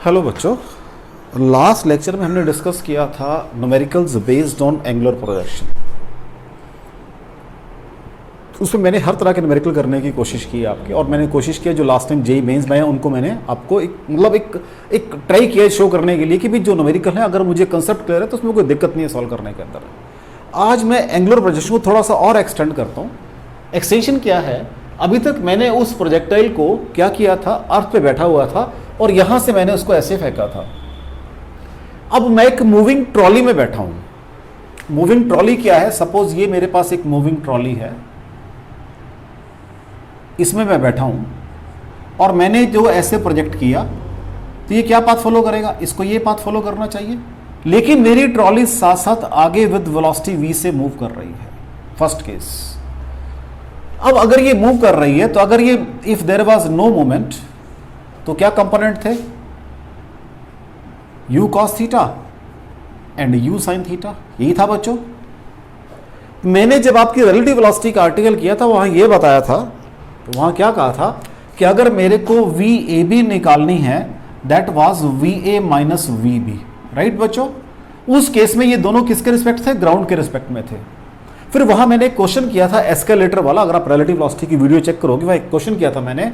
Hello बच्चों, last lecture में हमने डिस्कस किया था numericals based on angular projection. उसमें मैंने हर तरह के न्यूमेरिकल करने की कोशिश की आपकी, और मैंने कोशिश किया जो लास्ट टाइम जेई मेंस में है उनको मैंने आपको एक ट्राई किया शो करने के लिए कि भी जो न्यूमेरिकल है अगर मुझे कंसेप्ट क्लियर है तो उसमें कोई दिक्कत नहीं है सॉल्व करने के अंदर। आज मैं एंगुलर प्रोजेक्शन को थोड़ा सा और एक्सटेंड करता हूँ। एक्सटेंशन क्या है, अभी तक मैंने उस प्रोजेक्टाइल को क्या किया था, अर्थ पे बैठा हुआ था और यहां से मैंने उसको ऐसे फेंका था। अब मैं एक मूविंग ट्रॉली में बैठा हूं। मूविंग ट्रॉली क्या है, सपोज ये मेरे पास एक मूविंग ट्रॉली है, इसमें मैं बैठा हूं और मैंने जो ऐसे प्रोजेक्ट किया तो ये क्या पाथ फॉलो करेगा, इसको ये पाथ फॉलो करना चाहिए, लेकिन मेरी ट्रॉली साथ साथ आगे विद वेलोसिटी v से मूव कर रही है। First case. अब अगर ये मूव कर रही है तो अगर ये if there was no moment तो क्या कंपोनेंट थे, u cos theta and u sin theta, यही था बच्चों। मैंने जब आपकी रिलेटिव वेलोसिटी का आर्टिकल किया था वहां ये बताया था, तो वहां क्या कहा था कि अगर मेरे को VAB निकालनी है that was VA minus VB, right बच्चों। उस केस में ये दोनों किसके रिस्पेक्ट थे, ग्राउंड के रिस्पेक्ट में थे। फिर वहां मैंने एक क्वेश्चन किया था एस्केलेटर वाला, अगर आप रिलेटिव वेलोसिटी की वीडियो चेक करोगे वहां एक क्वेश्चन किया था मैंने।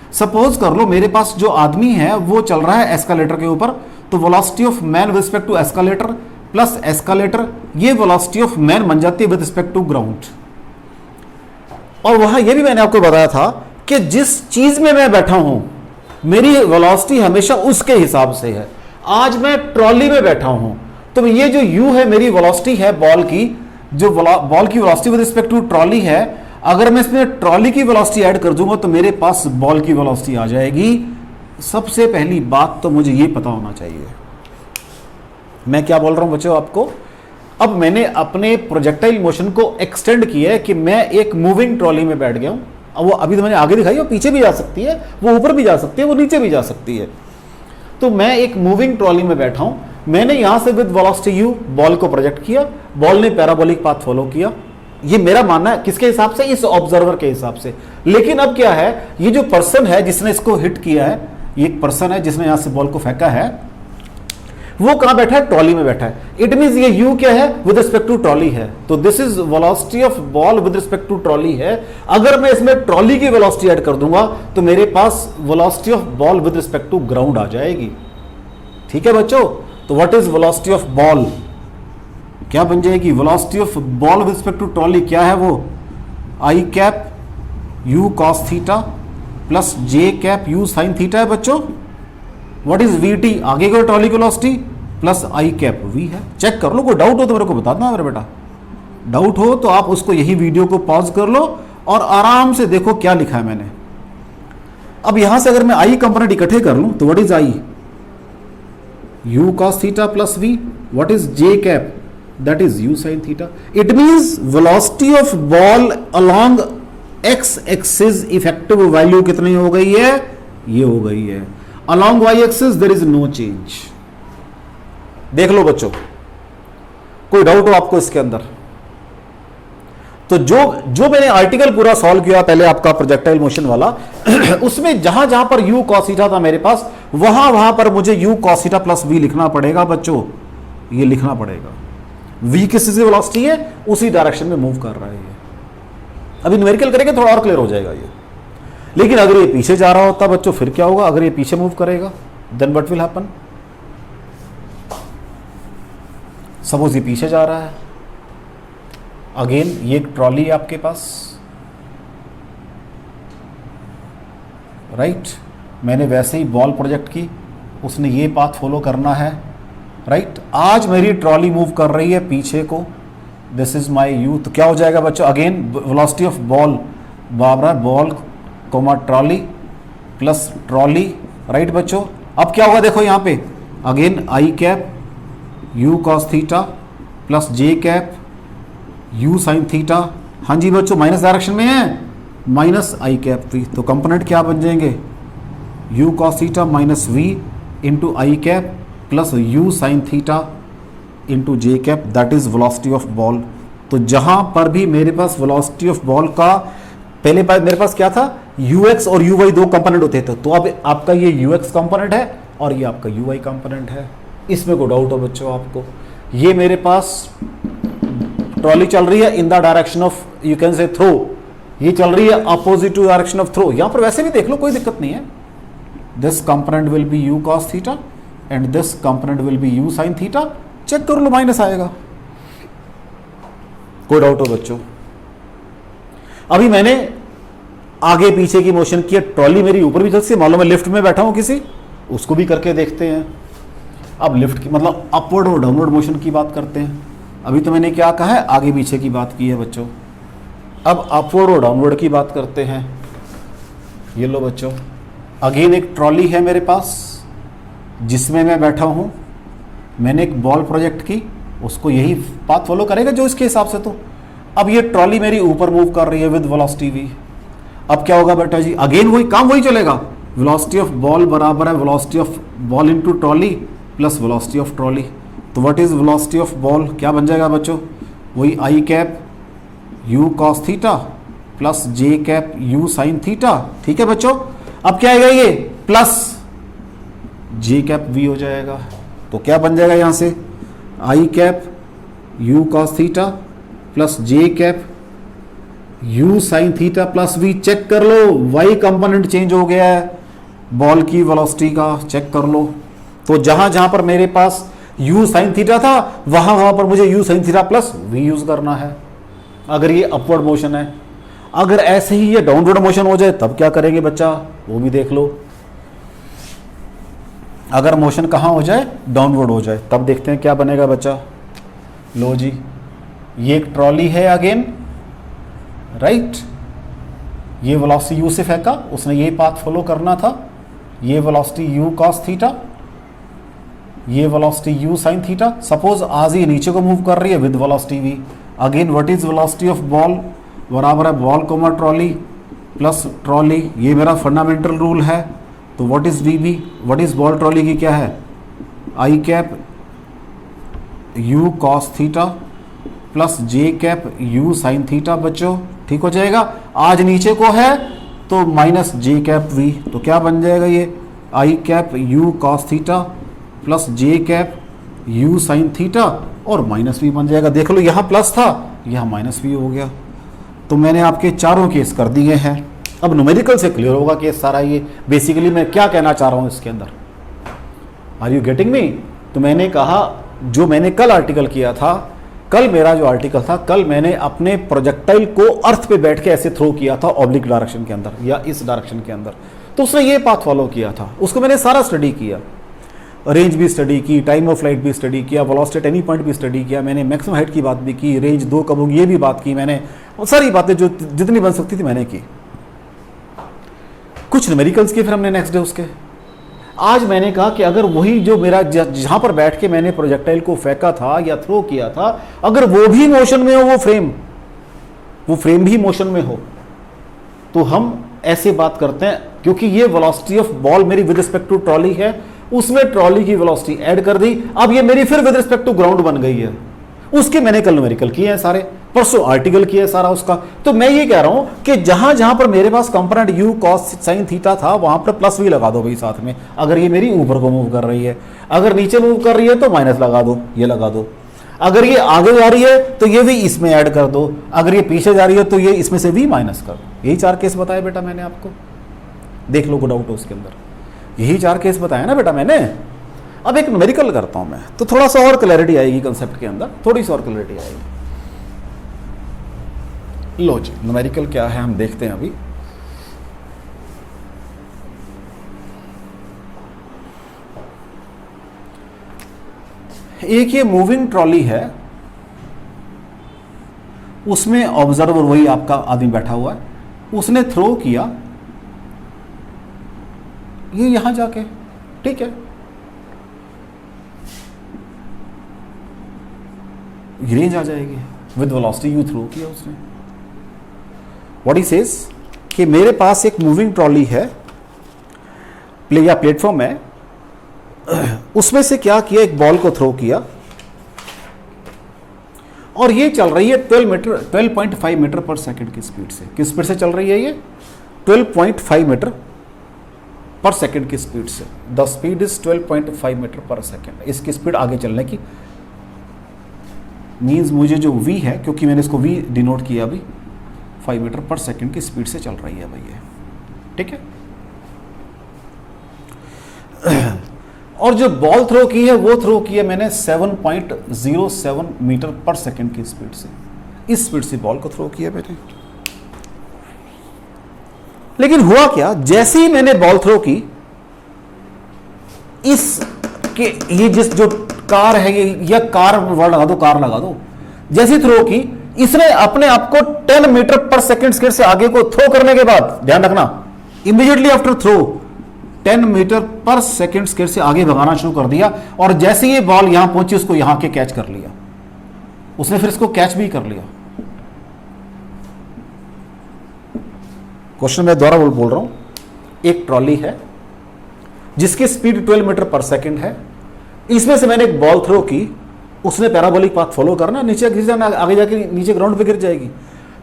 सपोज कर लो मेरे पास जो आदमी है वो चल रहा है एस्केलेटर के ऊपर, तो velocity of man with respect to escalator plus escalator, ये वेलोसिटी ऑफ मैन बन जाती है विद रिस्पेक्ट टू ग्राउंड। और वहां ये भी मैंने आपको बताया था कि जिस चीज में मैं बैठा हूं मेरी वेलोसिटी हमेशा उसके हिसाब से है। आज मैं ट्रॉली में बैठा हूं तो ये जो u है मेरी वेलोसिटी है बॉल की, जो बॉल की velocity with respect to trolley है, अगर मैं इसमें ट्रॉली की वेलोसिटी ऐड कर दूंगा तो मेरे पास बॉल की वेलोसिटी आ जाएगी। सबसे पहली बात तो मुझे ये पता होना चाहिए मैं क्या बोल रहा हूं बच्चों आपको। अब मैंने अपने प्रोजेक्टाइल मोशन को एक्सटेंड किया है कि मैं एक मूविंग ट्रॉली में बैठ गया हूं। अब वो अभी तो मैंने आगे दिखाई, वो पीछे भी जा सकती है, वो ऊपर भी जा सकती है, वो नीचे भी जा सकती है। तो मैं एक मूविंग ट्रॉली में बैठा हूं, मैंने यहां से विद वेलोसिटी u बॉल को प्रोजेक्ट किया, बॉल ने पैराबोलिक पाथ फॉलो किया। ये मेरा मानना है, किसके हिसाब से, इस ऑब्जर्वर के हिसाब से। लेकिन अब क्या है, ये जो पर्सन है जिसने इसको हिट किया है, ये एक पर्सन है जिसने यहां से बॉल को फेंका है, वो कहां बैठा है, ट्रॉली में बैठा है। इट मींस ये u क्या है, विद रिस्पेक्ट टू ट्रॉली है, तो this is velocity of ball with respect to trolley है। अगर मैं इसमें ट्रॉली की वेलोसिटी ऐड कर दूंगा तो मेरे पास velocity of ball with respect to ground आ जाएगी। ठीक है बच्चों, तो what is velocity of ball, क्या बन जाएगी, velocity of ball with respect to trolley क्या है, वो I cap u cos theta plus j cap u sin theta है बच्चों। व्हाट इज vt, आगे की ट्रॉली की velocity plus I cap v है। चेक कर लो, कोई डाउट हो तो मेरे को बता देना मेरे बेटा। डाउट हो तो आप उसको यही वीडियो को पॉज कर लो और आराम से देखो क्या लिखा है मैंने। अब यहां से अगर मैं आई कंपोनेंट इकट्ठे कर लूं तो what is I, u cos theta plus v, what is j cap, that is u sin theta. It means velocity of ball along x axis effective value कितनी हो गई है, ये हो गई है। along y axis there is no change। देख लो बच्चों, कोई डाउट हो आपको इसके अंदर तो जो मैंने आर्टिकल पूरा सॉल्व किया पहले आपका प्रोजेक्टाइल मोशन वाला उसमें जहां जहां पर u cos थीटा था मेरे पास, वहां पर मुझे u cos theta plus v लिखना पड़ेगा बच्चों, ये लिखना पड़ेगा। v किस से वेलोसिटी है, उसी डायरेक्शन में मूव कर रहा है ये। अभी न्यूमेरिकल करेंगे थोड़ा और क्लियर हो जाएगा ये। लेकिन अगर ये पीछे जा रहा होता बच्चों फिर क्या होगा, अगर ये पीछे मूव करेगा then what will happen. Suppose ये पीछे जा रहा है, अगेन ये एक ट्रॉली है आपके पास, राइट। मैंने वैसे ही बॉल प्रोजेक्ट की, उसने ये पाथ फॉलो करना है, राइट। आज मेरी ट्रॉली मूव कर रही है पीछे को, दिस इज माई यू, तो क्या हो जाएगा बच्चों, अगेन वेलोसिटी ऑफ बॉल बाबरा ball comma trolley plus trolley, right बच्चों। अब क्या होगा देखो यहाँ पे, again I cap u cos theta plus j cap u sin theta. हाँ जी बच्चों, माइनस डायरेक्शन में है, माइनस आई कैप v, तो कंपोनेंट क्या बन जाएंगे, u cos theta minus v into I cap plus u sin theta into J cap, that is velocity of ball. तो जहां पर भी मेरे पास वेलोसिटी ऑफ बॉल का पहले मेरे पास क्या था, ux और uy दो कंपोनेंट होते थे, तो अब आपका ये ux कंपोनेंट है और ये आपका यू आई कंपोनेंट है। इसमें कोई डाउट हो बच्चों आपको? ये मेरे पास ट्रॉली चल रही है in the direction of, you can say throw, ये चल रही है opposite to direction of throw. यहां पर वैसे भी देख लो, कोई दिक्कत नहीं है। This component will be u cos theta and this component will be u sine theta. Check कर लो, माइनस आएगा। कोई डाउट हो बच्चों? अभी मैंने आगे पीछे की मोशन किया, ट्रॉली मेरी ऊपर भी चल सकती है, मालूम है लिफ्ट में बैठा हूं किसी, उसको भी करके देखते हैं। अब लिफ्ट की मतलब अपवर्ड और डाउनवर्ड मोशन की बात करते हैं। अभी तो मैंने क्या कहा है, आगे पीछे की बात की है बच्चों। अब अपवर्ड और डाउनवर्ड की बात करते हैं। ये लो बच्चों, अगेन एक ट्रॉली है मेरे पास जिसमें मैं बैठा हूं, मैंने एक बॉल प्रोजेक्ट की, उसको यही पाथ फॉलो करेगा जो इसके हिसाब से। तो अब ये ट्रॉली मेरी ऊपर मूव कर रही है विद वेलोसिटी v। अब क्या होगा बेटा जी, अगेन वही काम वही चलेगा। वेलोसिटी ऑफ बॉल बराबर है velocity of ball into trolley plus velocity of trolley. तो what is velocity of ball, क्या बन जाएगा बच्चों? वही I cap u cos theta plus j cap u sine theta. ठीक है बच्चों, अब क्या आएगा ये प्लस जे कैप वी हो जाएगा। तो क्या बन जाएगा यहां से, I cap u cos theta plus j cap u sine theta plus v. Check कर लो, वाई कंपोनेंट चेंज हो गया है बॉल की वेलोसिटी का, चेक कर लो। तो जहां जहां पर मेरे पास यू साइन थीटा था वहां वहां पर मुझे u sine theta plus v use करना है, अगर ये अपवर्ड मोशन है। अगर ऐसे ही ये डाउनवर्ड मोशन हो जाए तब क्या करेंगे बच्चा, वो भी देख लो। अगर मोशन कहां हो जाए, डाउनवर्ड हो जाए, तब देखते हैं क्या बनेगा बच्चा। लो जी, ये एक ट्रॉली है अगेन, राइट। ये वेलोसिटी यू से फेंका, उसने ये पाथ फॉलो करना था। ये वेलोसिटी यू कॉस थीटा, ये velocity u sine theta. Suppose आज ये नीचे को मूव कर रही है with velocity v. Again what is velocity of ball, बराबर है ball comma trolley plus trolley. ये मेरा फंडामेंटल रूल है। तो what is v B, what is ball trolley की क्या है, आई cap u cos theta plus j cap u sine theta. बच्चों ठीक हो जाएगा। आज नीचे को है तो माइनस जे कैप वी। तो क्या बन जाएगा ये, I cap u cos theta plus j cap u sine theta और माइनस वी बन जाएगा। देख लो, यहाँ प्लस था, यहाँ माइनस वी हो गया। तो मैंने आपके चारों केस कर दिए हैं। अब न्यूमेरिकल से क्लियर होगा केस सारा। ये बेसिकली मैं क्या कहना चाह रहा हूँ इसके अंदर, आर यू गेटिंग मी? तो मैंने कहा, जो मैंने कल आर्टिकल किया था, कल मेरा जो आर्टिकल था, कल मैंने अपने प्रोजेक्टाइल को अर्थ पे बैठ के ऐसे थ्रो किया था ऑब्लिक डायरेक्शन के अंदर या इस डायरेक्शन के अंदर। तो उसने ये पाथ फॉलो किया था, उसको मैंने सारा स्टडी किया, रेंज भी स्टडी की, टाइम ऑफ फ्लाइट भी स्टडी किया, वेलोसिटी एट एनी पॉइंट भी स्टडी किया मैंने, मैक्सिमम हाइट की बात भी की, रेंज 2 कब होगी ये भी बात की मैंने, और सारी बातें जो जितनी बन सकती थी मैंने की। कुछ न्यूमेरिकल्स किए फिर हमने नेक्स्ट डे उसके। आज मैंने कहा कि अगर वही जो मेरा जहां पर बैठ के मैंने प्रोजेक्टाइल को फेंका था या थ्रो किया था, अगर वो भी मोशन में हो, वो फ्रेम भी मोशन में हो, तो हम ऐसे बात करते हैं। क्योंकि ये वेलोसिटी ऑफ बॉल मेरी विद रिस्पेक्ट टू ट्रॉली है, उसमें ट्रॉली की वेलोसिटी ऐड कर दी, अब ये मेरी फिर विद रिस्पेक्ट टू ग्राउंड बन गई है। उसके मैंने कल न्यूमेरिकल किए हैं सारे, परसों आर्टिकल किया है सारा उसका। तो मैं ये कह रहा हूं कि जहां जहां पर मेरे पास component u cos sine theta था वहां पर प्लस वी लगा दो भाई साथ में। अगर ये मेरी ऊपर को मूव कर रही है, अगर नीचे मूव कर रही है तो माइनस लगा दो, ये लगा दो। अगर ये आगे जा रही है तो ये भी इसमें ऐड कर दो, अगर ये पीछे जा रही है तो ये इसमें से भी माइनस कर दो। यही 4 केस बताए बेटा मैंने आपको, देख लो, कोई डाउट हो उसके अंदर। यही 4 केस बताया ना बेटा मैंने। अब एक न्यूमेरिकल करता हूं मैं, तो थोड़ा सा और क्लैरिटी आएगी कंसेप्ट के अंदर, थोड़ी सी और क्लैरिटी आएगी। लो जी, न्यूमेरिकल क्या है हम देखते हैं अभी। एक ये मूविंग ट्रॉली है, उसमें ऑब्जर्वर वही आपका आदमी बैठा हुआ है, उसने थ्रो किया ये यहां जाके, ठीक है, रेंज आ जाएगी विद वेलोसिटी यू थ्रो किया उसने। व्हाट ही सेज कि मेरे पास एक मूविंग ट्रॉली है, प्लेटफॉर्म है, उसमें से क्या किया, एक बॉल को थ्रो किया और ये चल रही है 12.5 मीटर पर सेकंड की स्पीड से। किस स्पीड से चल रही है ये, 12.5 मीटर पर सेकंड की स्पीड से। द स्पीड इज 12.5 मीटर पर सेकंड। इसकी स्पीड आगे चलने की मीन्स मुझे जो v है, क्योंकि मैंने इसको v डिनोट किया अभी, 5 मीटर पर सेकंड की स्पीड से चल रही है भैया, ठीक है। और जो बॉल थ्रो की है वो थ्रो की है मैंने 7.07 मीटर पर सेकंड की स्पीड से। इस स्पीड से बॉल को थ्रो किया मैंने। लेकिन हुआ क्या, जैसे ही मैंने बॉल थ्रो की, इस के ये जिस जो कार है, या कार वर्ड लगा दो, कार लगा दो, जैसी थ्रो की, इसने अपने आप को 10 मीटर पर सेकंड स्पीड से आगे को थ्रो करने के बाद, ध्यान रखना, इमीडिएटली आफ्टर थ्रो 10 मीटर पर सेकंड स्पीड से आगे भगाना शुरू कर दिया। और जैसे ये बॉल यहां पहुंची, उसको यहां के कैच कर लिया उसने, फिर इसको कैच भी कर लिया। क्वेश्चन मैं दोबारा बोल रहा हूं। एक ट्रॉली है जिसकी स्पीड 12 मीटर पर सेकंड है, इसमें से मैंने एक बॉल थ्रो की, उसने पैराबोलिक पाथ फॉलो करना, नीचे गिर जाना, आगे जाके नीचे ग्राउंड पे गिर जाएगी।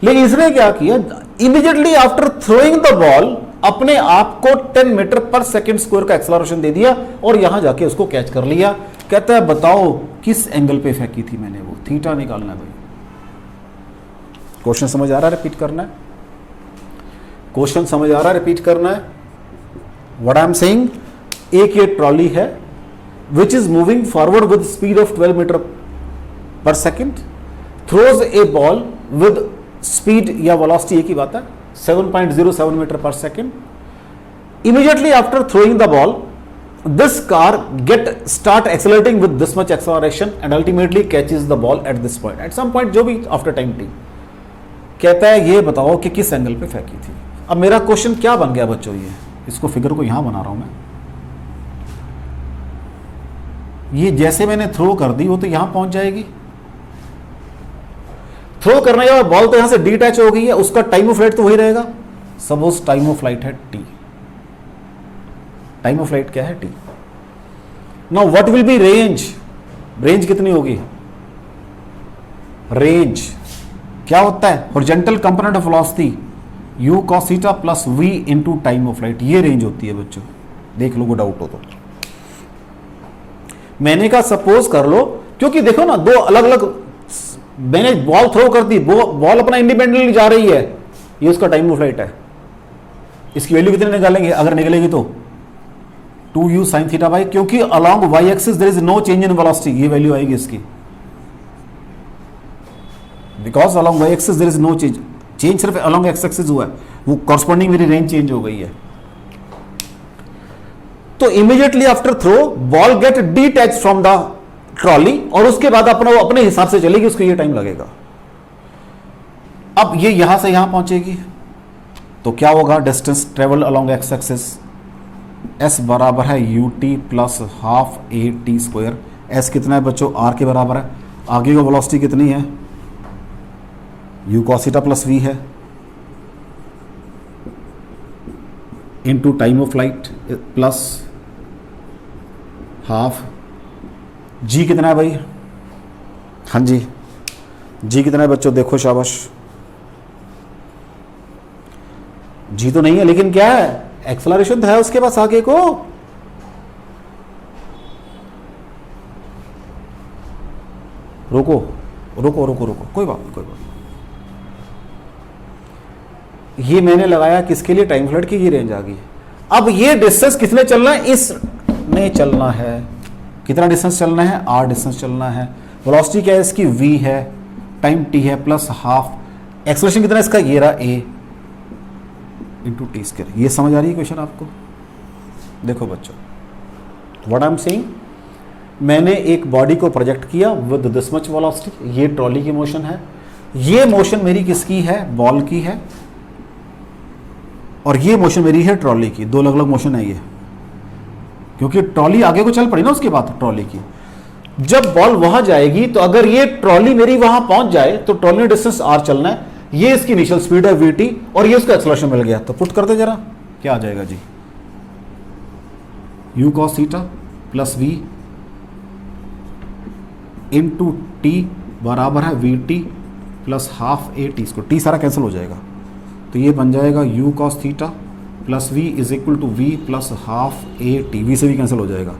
लेकिन इसने क्या किया, immediately after throwing the ball अपने आप को 10 मीटर पर सेकंड स्क्वायर का एक्सेलरेशन दे दिया और यहां जाके उसको कैच कर लिया। कहता है बताओ किस एंगल पे फेंकी थी मैंने वो, थीटा निकालना है भाई। क्वेश्चन समझ आ रहा है, रिपीट करना है। क्वेश्चन समझ आ रहा है, रिपीट करना है। व्हाट आई एम सेइंग, एक ये ट्रॉली है which is moving forward with speed of 12 meter per second, throws a ball with speed या velocity एक ही बात है, 7.07 meter per second. Immediately after throwing the ball, this car start accelerating with this much acceleration and ultimately catches the ball at this point, at some point जो भी after time t। कहता है ये बताओ कि किस एंगल पे फेंकी थी। अब मेरा क्वेश्चन क्या बन गया बच्चों, ये इसको फिगर को यहां बना रहा हूं मैं। ये जैसे मैंने थ्रो कर दी वो तो यहां पहुंच जाएगी, थ्रो करने के बाद बॉल तो यहां से डिटैच हो गई है, उसका टाइम ऑफ फ्लाइट तो वही रहेगा। सपोज टाइम ऑफ फ्लाइट है t, टाइम ऑफ फ्लाइट क्या है t। Now what will B range, range कितनी होगी, रेंज क्या होता है, horizontal component of velocity u cos theta plus v into time of flight, ये रेंज होती है बच्चों, देख लो, को डाउट हो तो। मैंने कहा सपोज कर लो, क्योंकि देखो ना, दो अलग अलग, मैंने बॉल थ्रो कर दी, बॉल अपना इंडिपेंडेंटली जा रही है, ये उसका टाइम ऑफ फ्लाइट है। इसकी वैल्यू कितनी निकालेंगे, अगर निकलेगी तो 2u sin थीटा बाई, क्योंकि along y axis there is no change in velocity, ये वैल्यू आएगी इसकी, because along y axis there is no change, change सिर्फ अलोंग x एक्सिस हुआ है, वो कॉरस्पॉन्डिंग मेरी रेंज चेंज हो गई है। तो immediately after throw ball get detach from the trolley, और उसके बाद अपने हिसाब से चलेगी, उसको ये टाइम लगेगा। अब ये यहां से यहां पहुंचेगी तो क्या होगा, distance travel along x axis, S बराबर है U T plus half a t square. S कितना है बच्चों, आर के बराबर है। आगे को वेलोसिटी कितनी है, u cos theta plus v है, into time of flight plus half, g कितना है भाई, हाँ जी जी कितना है बच्चों, देखो शाबाश, जी तो नहीं है लेकिन क्या है, एक्सेलरेशन तो है उसके पास आगे को। रुको रुको रुको रुको, कोई बात नहीं, कोई बात नहीं। ये मैंने लगाया किसके लिए, टाइम फ्लाइट की, ये रेंज आ गई। अब ये डिस्टेंस कितने चलना है, इसने चलना है, कितना डिस्टेंस चलना है, r डिस्टेंस चलना है। वेलोसिटी क्या है इसकी, v है, टाइम t है प्लस हाफ, एक्सेलरेशन कितना है इसका, ये रहा a इंटू टी स्क्वायर। ये समझ आ रही है क्वेश्चन आपको। देखो बच्चों, व्हाट आई एम सेइंग, मैंने एक बॉडी को प्रोजेक्ट किया विद दिस मच वेलोसिटी, ये ट्रॉली की मोशन है, ये मोशन मेरी किसकी है, बॉल की है, और ये मोशन मेरी है ट्रॉली की। दो अलग अलग मोशन है ये, क्योंकि ट्रॉली आगे को चल पड़ी ना उसके बाद ट्रॉली की। जब बॉल वहां जाएगी तो अगर ये ट्रॉली मेरी वहां पहुंच जाए तो ट्रॉली डिस्टेंस r चलना है, ये इसकी इनिशियल स्पीड है vt, और ये उसका एक्सेलरेशन मिल गया। तो पुट करते जरा, क्या आ जाएगा जी, u cos theta plus v into t बराबर है vt plus half a t, इसको टी सारा कैंसिल हो जाएगा, तो ये बन जाएगा u cos theta plus v is equal to v plus half a t, v से भी कैंसिल हो जाएगा,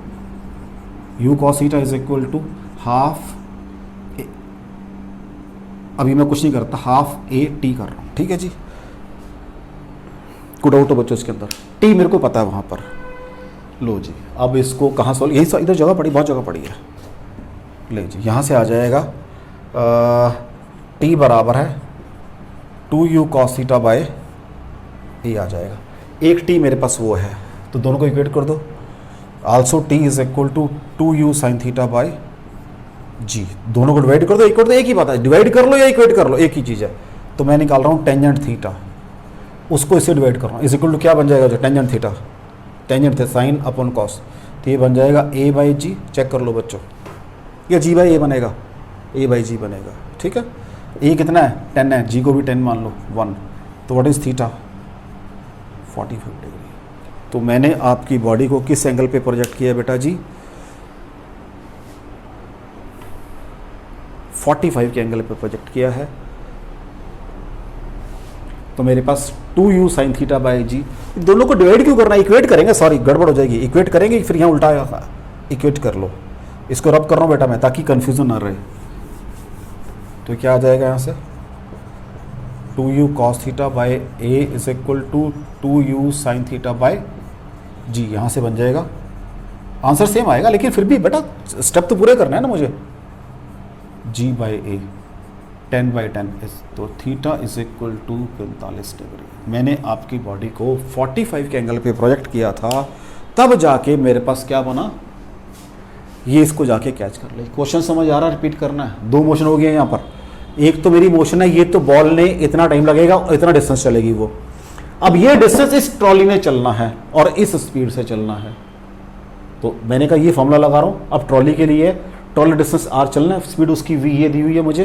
u cos theta is equal to half, अभी मैं कुछ नहीं करता, हाफ ए टी कर रहा हूँ, ठीक है जी। कुछ डाउट हो बच्चों इसके अंदर? टी मेरे को पता है वहाँ पर, लो जी अब इसको कहाँ सॉल्व, यही इधर जगह पड़ी, बहुत जगह पड़ी है, ले जी यहाँ से आ जाएगा टी बराबर है 2u cos थीटा बाय ए आ जाएगा, एक टी मेरे पास वो है तो दोनों को इक्वेट कर दो, also t is equal to 2u sine theta by g, दोनों को डिवाइड कर दो, इक्वेट तो एक ही बात है, डिवाइड कर लो या इक्वेट कर लो एक ही चीज़ है, तो मैं निकाल रहा हूँ टेंजेंट थीटा, उसको इससे डिवाइड कर रहा हूँ, इज इक्वल टू क्या बन जाएगा जो टेंजेंट थीटा, टेंजेंट थे साइन अपॉन कॉस, तो ये बन जाएगा ए बाई जी, चेक कर लो बच्चों, या जी बाई ए बनेगा, ए बाई जी बनेगा, ठीक है। ए कितना है 10 है, जी को भी 10 मान लो 1, तो व्हाट इज थीटा 45 डिग्री। तो मैंने आपकी बॉडी को किस एंगल पे प्रोजेक्ट किया बेटा जी, 45 के एंगल पे प्रोजेक्ट किया है, तो मेरे पास 2u साइन थीटा बाई जी, दोनों को डिवाइड क्यों करना है, इक्वेट करेंगे, सॉरी गड़बड़ हो जाएगी, इक्वेट करेंगे फिर यहाँ उल्टा आएगा, इक्वेट कर लो, इसको रब कर रहा हूँ बेटा मैं ताकि कंफ्यूजन ना रहे, तो क्या आ जाएगा यहाँ से 2u cos theta by A is equal to 2u sine theta by g, यहाँ से बन जाएगा, आंसर सेम आएगा लेकिन फिर भी बेटा स्टेप तो पूरे करना है ना मुझे, g बाई ए 10/10 तो theta is equal to 45 degree. मैंने आपकी बॉडी को 45 के एंगल पे प्रोजेक्ट किया था, तब जाके मेरे पास क्या बना, ये इसको जाके कैच कर ले। क्वेश्चन समझ आ रहा है, रिपीट करना है, दो मोशन हो गए यहाँ पर, एक तो मेरी मोशन है, ये तो बॉल ने इतना टाइम लगेगा, इतना डिस्टेंस चलेगी वो, अब ये डिस्टेंस इस ट्रॉली ने चलना है और इस स्पीड से चलना है, तो मैंने कहा ये फॉर्मूला लगा रहा हूँ, अब ट्रॉली के लिए ट्रॉली डिस्टेंस आर चलना है, स्पीड उसकी वी ये दी हुई है मुझे,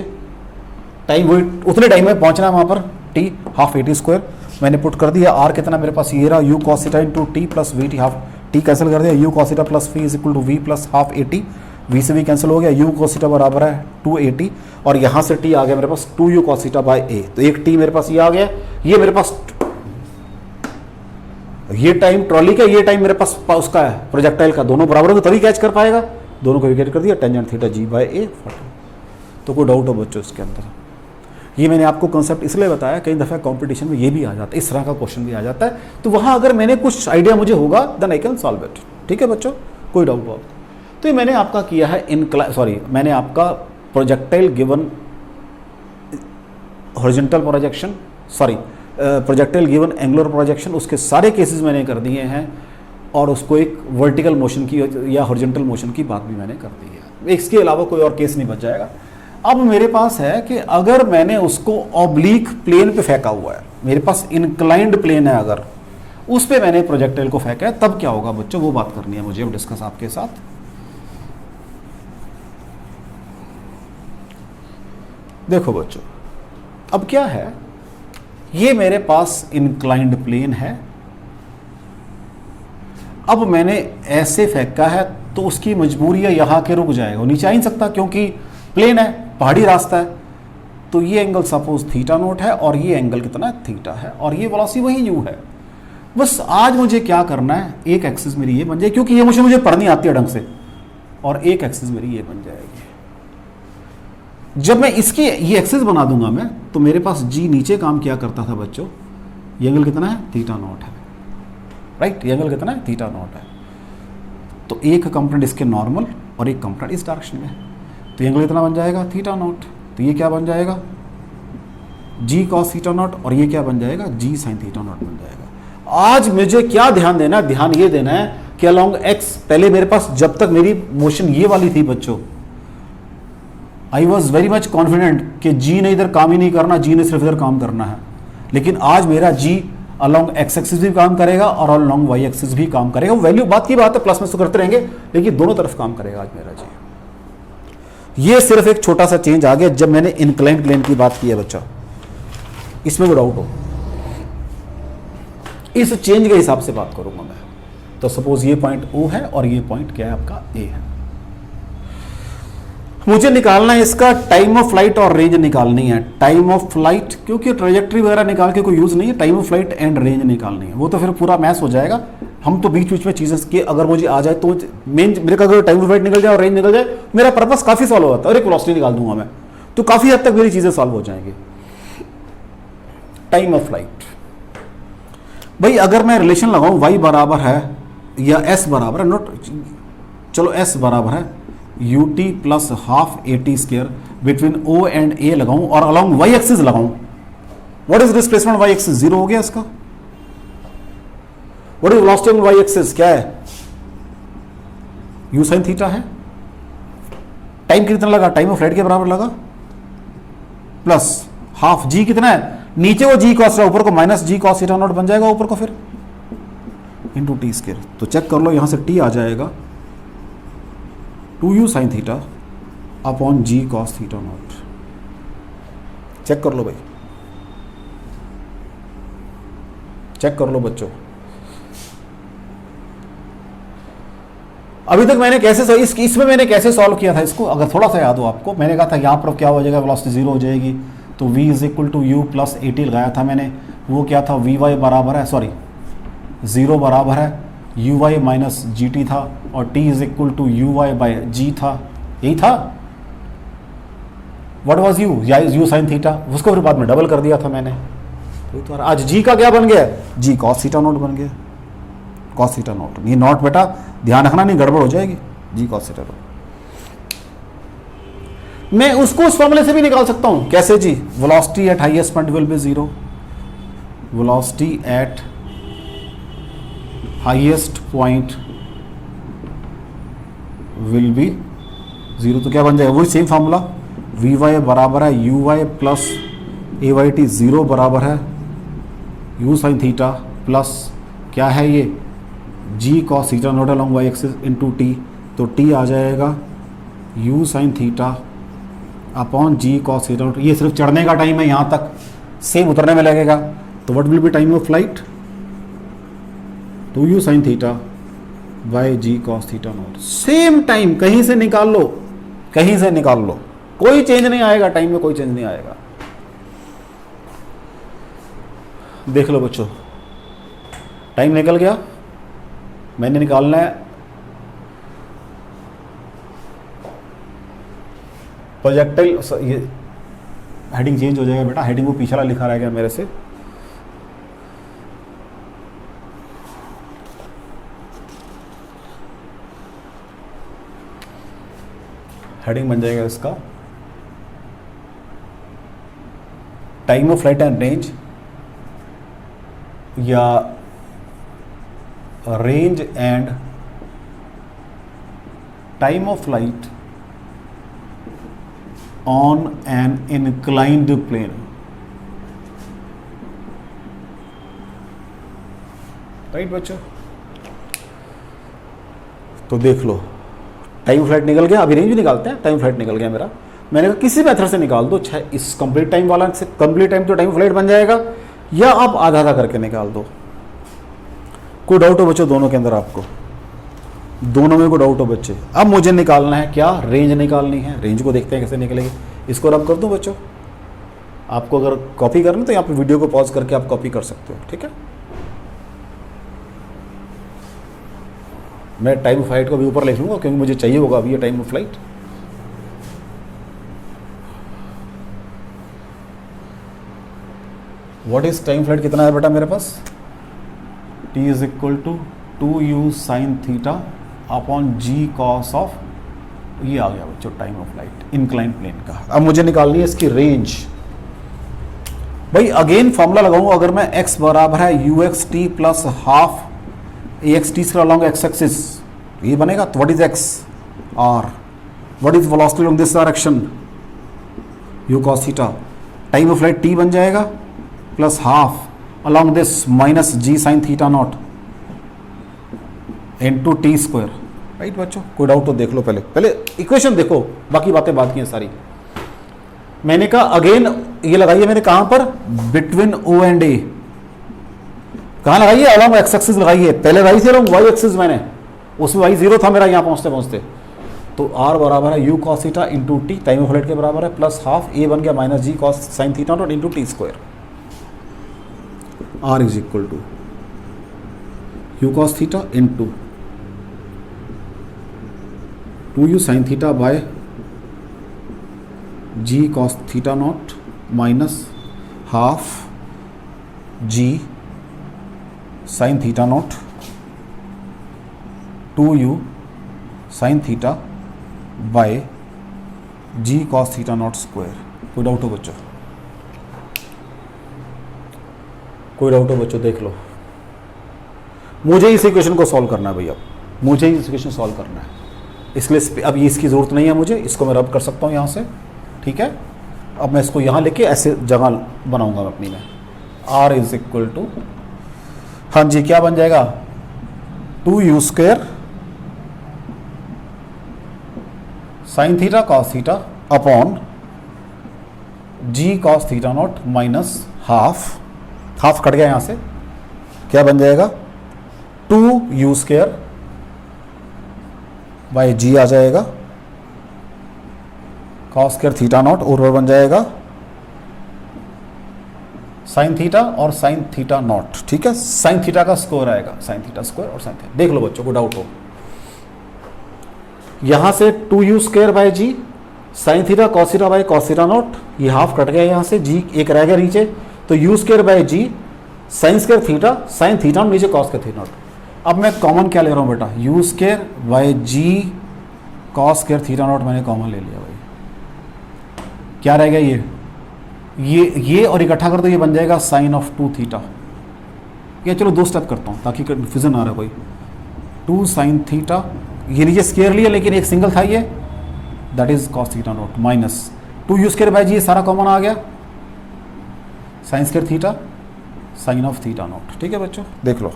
टाइम वही उतने टाइम में पहुंचना है वहाँ पर, t half a t square मैंने पुट कर दिया, आर कितना मेरे पास ये रहा, u cos theta into t plus v t, half t cancel कर दिया, u cos theta plus v is equal to v plus half a t, v से भी कैंसिल हो गया, यू कॉस थीटा बराबर है 280 और यहाँ से टी आ गया मेरे पास 2u cos थीटा बाय ए, तो एक टी मेरे पास ये आ गया, ये मेरे पास ये टाइम ट्रॉली का, ये टाइम मेरे पास उसका है प्रोजेक्टाइल का, दोनों बराबर हो तभी कैच कर पाएगा, दोनों को विकेट कर दिया, टेंजेंट थीटा जी बाय ए 40। तो कोई डाउट हो बच्चों इसके अंदर, ये मैंने आपको कॉन्सेप्ट इसलिए बताया, कई दफ़ा कंपटीशन में ये भी आ जाता है, इस तरह का क्वेश्चन भी आ जाता है, तो वहाँ अगर मैंने कुछ आइडिया मुझे होगा then I can solve it, ठीक है बच्चों, कोई डाउट हो। तो ये मैंने आपका किया है मैंने आपका projectile given horizontal projection, projectile given angular projection, उसके सारे केसेस मैंने कर दिए हैं और उसको एक वर्टिकल मोशन की या हॉरिजॉन्टल मोशन की बात भी मैंने कर दी है, इसके अलावा कोई और केस नहीं बच जाएगा। अब मेरे पास है कि अगर मैंने उसको ऑब्लिक प्लेन पे फेंका हुआ है, मेरे पास इंक्लाइंड प्लेन है, अगर उस पे मैंने प्रोजेक्टाइल को फेंका है, तब क्या होगा बच्चों, वो बात करनी है मुझे अब डिस्कस आपके साथ। देखो बच्चों, अब क्या है, ये मेरे पास इंक्लाइंड प्लेन है, अब मैंने ऐसे फेंका है तो उसकी मजबूरी है यहाँ के रुक जाएगा, नीचे आ ही नहीं सकता क्योंकि प्लेन है, पहाड़ी रास्ता है, तो ये एंगल सपोज थीटा नोट है और ये एंगल कितना है थीटा है और ये वेलोसिटी वही यू है। बस आज मुझे क्या करना है, एक एक्सिस मेरी ये बन जाए, क्योंकि ये मुझे पढ़नी आती है ढंग से, और एक एक्सिस मेरी ये बन जाएगी। जब मैं इसकी ये एक्सिस बना दूंगा मैं, तो मेरे पास जी नीचे काम किया करता था बच्चों, ये एंगल कितना है थीटा नॉट है, राइट, ये एंगल कितना है थीटा नॉट है, तो एक कंपोनेंट इसके नॉर्मल और एक कंपोनेंट इस डायरेक्शन में, तो एंगल कितना बन जाएगा थीटा नॉट, तो ये क्या बन जाएगा जी कॉस थीटा नॉट और ये क्या बन जाएगा जी साइन थीटा नॉट बन जाएगा। आज मुझे क्या ध्यान देना है, ध्यान ये देना है कि अलोंग एक्स, पहले मेरे पास जब तक मेरी मोशन ये वाली थी बच्चों, I was very much confident कि जी ने इधर काम ही नहीं करना, जी ने सिर्फ इधर काम करना है, लेकिन आज मेरा जी अलोंग एक्स एक्सिस भी काम करेगा और अलोंग वाई एक्सिस भी काम करेगा। वैल्यू बात की बात है, प्लस में तो करते रहेंगे, लेकिन दोनों तरफ काम करेगा आज मेरा जी। ये सिर्फ एक छोटा सा चेंज आ गया जब मैंने इंक्लाइंड प्लेन की बात की है बच्चा, इसमें कोई डाउट हो, इस चेंज के हिसाब से बात करूंगा मैं। तो सपोज ये पॉइंट ओ है और ये पॉइंट क्या है आपका ए है। मुझे निकालना है इसका टाइम ऑफ फ्लाइट और रेंज निकालनी है। टाइम ऑफ फ्लाइट, क्योंकि ट्रेजेक्ट्री वगैरह निकाल के कोई यूज़ नहीं है, time of flight and range निकालनी है। वो तो फिर पूरा मैथ हो जाएगा। हम तो बीच बीच में चीज़ें की अगर मुझे आ जाए तो मेन मेरे का अगर टाइम ऑफ फ्लाइट निकल जाए और रेंज निकल जाए, मेरा पर्पस काफ़ी सॉल्व हो जाता है और एक वेलोसिटी निकाल दूंगा मैं, तो काफ़ी हद तक मेरी चीज़ें सॉल्व हो जाएंगी। टाइम ऑफ फ्लाइट, भाई अगर मैं रिलेशन लगाऊं y बराबर है या s बराबर है, नोट चलो s बराबर है ut plus half AT square between O and A लगाऊं और अलॉन्ग y एक्सिस लगाऊं, what is displacement y axis? Zero हो गया इसका। What is velocity on y axis? क्या है? u sin थीटा है। टाइम कितना लगा? टाइम ऑफ फ्लाइट के बराबर लगा प्लस हाफ g कितना है? नीचे वो g कॉस है, ऊपर को minus g cos theta not बन जाएगा ऊपर को फिर इंटू टी स्क्वायर। तो चेक कर लो, यहां से t आ जाएगा 2u sin theta upon g cos theta not. Check कर लो भाई, चेक कर लो बच्चों। अभी तक मैंने कैसे इसमें मैंने कैसे सॉल्व किया था इसको, अगर थोड़ा सा याद हो आपको, मैंने कहा था यहाँ पर क्या हो जाएगा, वेलोसिटी जीरो हो जाएगी, तो v is equal to u plus AT लगाया था मैंने। वो क्या था, vy बराबर है, सॉरी जीरो बराबर है uy माइनस GT था, और t is equal to uy by g था, यही था। What was u? U sine theta, उसको फिर बाद में डबल कर दिया था मैंने। तो आज g का क्या बन गया? g कॉस थीटा नॉट बन गया, कॉस थीटा नॉट। ये नॉट बेटा ध्यान रखना, नहीं गड़बड़ हो जाएगी, जी कॉस थीटा नॉट। मैं उसको उस फॉर्मूले से भी निकाल सकता हूं, कैसे g? Velocity at highest point will be zero, velocity at highest point will be zero. तो क्या बन जाएगा? वही सेम फॉर्मूला, वी वाई बराबर है u y plus a y t, zero बराबर है यू साइन थीटा प्लस क्या है ये, g cos theta naught along y axis into t. तो टी आ जाएगा u sine theta upon g cos theta naught. ये सिर्फ चढ़ने का टाइम है, यहाँ तक सेम उतरने में लगेगा। तो what will be time of flight? 2u sine theta by g cos theta naught. Same time, कहीं से निकाल लो, कहीं से निकाल लो, कोई चेंज नहीं आएगा, टाइम में कोई चेंज नहीं आएगा। देख लो बच्चों, टाइम निकल गया, मैंने निकालना है प्रोजेक्टाइल। ये हेडिंग चेंज हो जाएगा बेटा, हेडिंग को पीछे लिखा रह गया मेरे से। हेडिंग बन जाएगा इसका time of flight and range, या range and time of flight on an inclined plane. Right बच्चों? तो देख लो, टाइम फ्लाइट निकल गया, अभी रेंज भी निकालते हैं। टाइम फ्लाइट निकल गया मेरा, मैंने कहा किसी मेथड से निकाल दो, इस कंप्लीट टाइम वाला से कंप्लीट टाइम तो टाइम फ्लाइट बन जाएगा, या आप आधा आधा करके निकाल दो। कोई डाउट हो बच्चों दोनों के अंदर? आपको दोनों में कोई डाउट हो बच्चे? अब मुझे निकालना है क्या? रेंज निकालनी है। रेंज को देखते हैं कैसे निकलेगी। इसको रब कर दूं बच्चों? आपको अगर कॉपी करना तो यहाँ पे वीडियो को पॉज करके आप कॉपी कर सकते हो, ठीक है? मैं टाइम फ्लाइट को भी ऊपर लिख लूँगा क्योंकि मुझे चाहिए होगा अभी ये time of flight. What is time flight कितना है बेटा मेरे पास? t is equal to 2u sine theta upon g cos of, ये आ गया बच्चों time of flight incline plane का। अब मुझे निकालनी है इसकी रेंज। भाई अगेन फॉर्मूला लगाऊंगा, अगर मैं x बराबर है u x t plus half a x t square along x axis, ये बनेगा। तो what is x? r। What is velocity along this direction? u cos theta. Time of flight t बन जाएगा plus half along this minus g sine theta naught into t square. Right बच्चों? कोई doubt तो देख लो, पहले equation देखो, बाकी बातें बात की हैं सारी। मैंने कहा अगेन ये लगाई है मैंने कहां पर? बिटवीन ओ एंड ए। कहां लगाई है? अलॉन्ग एक्स एक्सिस लगाई है। पहले लगाई थी अलॉन्ग वाई एक्सिस मैंने, उसमें वाई जीरो था मेरा यहाँ पहुंचते पहुंचते। तो आर बराबर है u cos theta into t, time of flight के बराबर है, प्लस हाफ ए बन गया minus g cos sine theta naught into t square. R is equal to u cos theta into 2u sine theta by g cos theta naught minus half g sine theta naught 2u sine theta by g cos theta naught square. कोई doubt हो बच्चों? कोई doubt हो बच्चों? देख लो, मुझे इस equation को सॉल्व करना है भैया, मुझे इस इक्वेशन सॉल्व करना है, इसलिए अब इसकी ज़रूरत नहीं है मुझे, इसको मैं रब कर सकता हूँ यहाँ से, ठीक है। अब मैं इसको यहाँ लेके ऐसे जगह बनाऊंगा मैं अपनी में। आर इज इक्वल टू, हाँ जी क्या बन जाएगा, 2u square sine theta cos theta upon g cos theta naught minus half cut गया यहाँ से, क्या बन जाएगा 2u स्क्वायर बाय जी आ जाएगा कॉस स्क्वायर थीटा नॉट और बन जाएगा साइन थीटा और साइन थीटा नॉट, ठीक है। साइन थीटा का स्क्वायर आएगा, साइन थीटा स्क्वायर और साइन थीटा। देख लो बच्चों को डाउट हो, यहां से 2u square by g sine theta cos theta by cos theta naught, ये हाफ कट गया यहां से, जी एक रह गया नीचे, तो u square by g sine square theta sine theta नीचे कॉस स्क्वायर थीटा नॉट। अब मैं कॉमन क्या ले रहा हूं बेटा, u square by g cos square theta naught मैंने कॉमन ले लिया भाई, क्या रह गया ये और इकट्ठा कर दो, ये बन जाएगा साइन ऑफ 2 थीटा। ये चलो 2 स्टेप करता हूँ ताकि कन्फ्यूजन आ रहा है कोई। 2 साइन थीटा, ये नीचे स्क्वायर लिया लेकिन एक सिंगल था ये, that is cos theta naught minus 2u square by g, ये सारा कॉमन आ गया, sine square theta sine of theta naught, ठीक है बच्चों। देख लो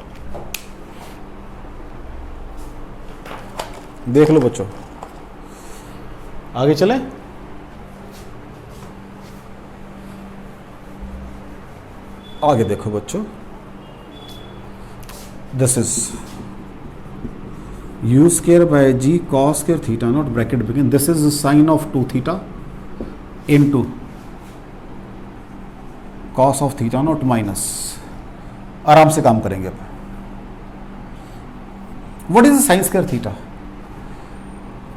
देख लो बच्चों, आगे चलें। आगे देखो बच्चों, this is u square by g cos square theta naught bracket begin, this is sine of 2 theta into cos of theta naught minus, आराम से काम करेंगे अब। What is sine square theta,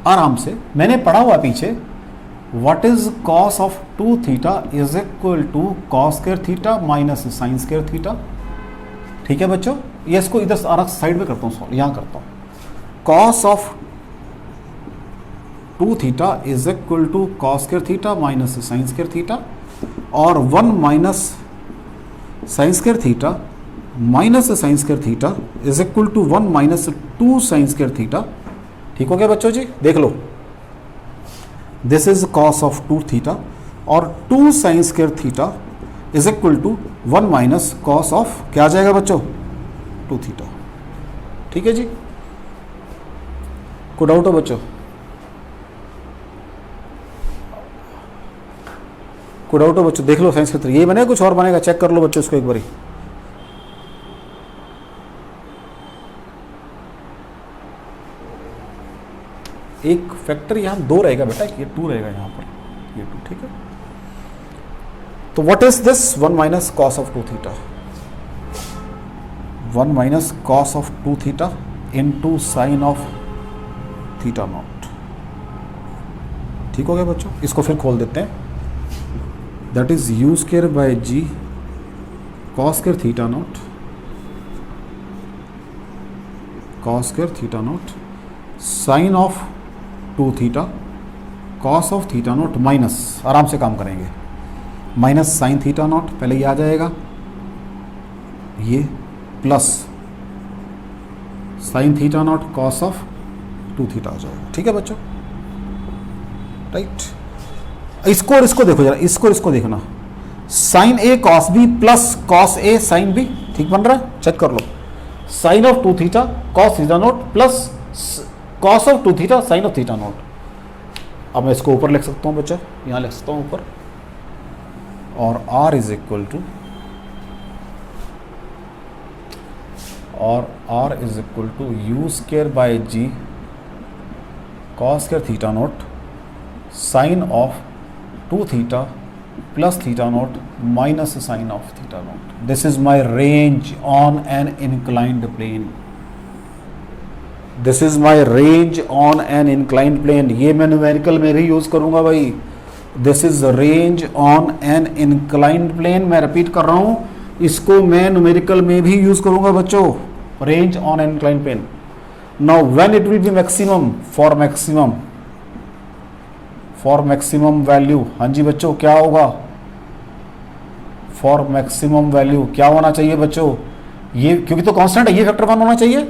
आराम से मैंने पढ़ा हुआ पीछे, what is cos of 2 theta is equal to cos square theta minus sin square theta, ठीक है बच्चों। ये इसको इधर अलग साइड में करता हूँ सॉल्व, यहाँ करता हूँ। cos of 2 theta is equal to cos square theta minus sin square theta, और 1 minus sin square theta minus sin square theta is equal to 1 minus 2 sin square theta, ठीक हो गया बच्चों जी। देख लो, this is cos of 2 theta और 2 sine square theta is equal to 1 minus cos of, क्या आ जाएगा बच्चों 2 थीटा, ठीक है जी। कोई डाउट हो बच्चों? कोई डाउट हो बच्चों? देख लो साइंस के, ये बनेगा कुछ और बनेगा, चेक कर लो बच्चों इसको एक बारी। एक फैक्टर यहाँ 2 रहेगा बेटा, ये 2 रहेगा यहाँ पर, ये 2, ठीक है। तो what is this 1 minus cos of 2 theta, 1 minus cos of 2 theta into sine of theta naught, ठीक हो गया बच्चों। इसको फिर खोल देते हैं, that is u square by g cos square theta naught, cos square theta naught sine of 2 theta cos of theta naught minus, आराम से काम करेंगे, माइनस साइन थीटा नॉट, पहले ये आ जाएगा, ये plus sine theta naught cos of 2 theta आ जाएगा, ठीक है बच्चों, राइट। इसको और इसको देखो जरा, इसको और इसको देखना, sine A cos B plus cos A sine B, ठीक बन रहा है, चेक कर लो। Sine of 2 theta cos theta naught plus cos of 2 theta sine of theta naught. अब मैं इसको ऊपर लिख सकता हूँ बच्चा, यहाँ लिख सकता हूँ ऊपर, और r इज इक्वल टू, और r is equal to u square by g cos square theta naught sine of 2 theta plus theta naught minus sine of theta naught. This is my range on an inclined plane. This is my range on an inclined plane. ये मैं numerical में भी use करूंगा भाई. This is range on an inclined plane. मैं repeat कर रहा हूं, इसको मैं न्यूमेरिकल में भी यूज करूंगा बच्चों. Range on an inclined plane. Now when it will be maximum, for maximum value. हाँ जी बच्चों, क्या होगा? फॉर मैक्सिमम वैल्यू क्या होना चाहिए बच्चों? ये क्योंकि तो कांस्टेंट है, ये फैक्टर 1 होना चाहिए.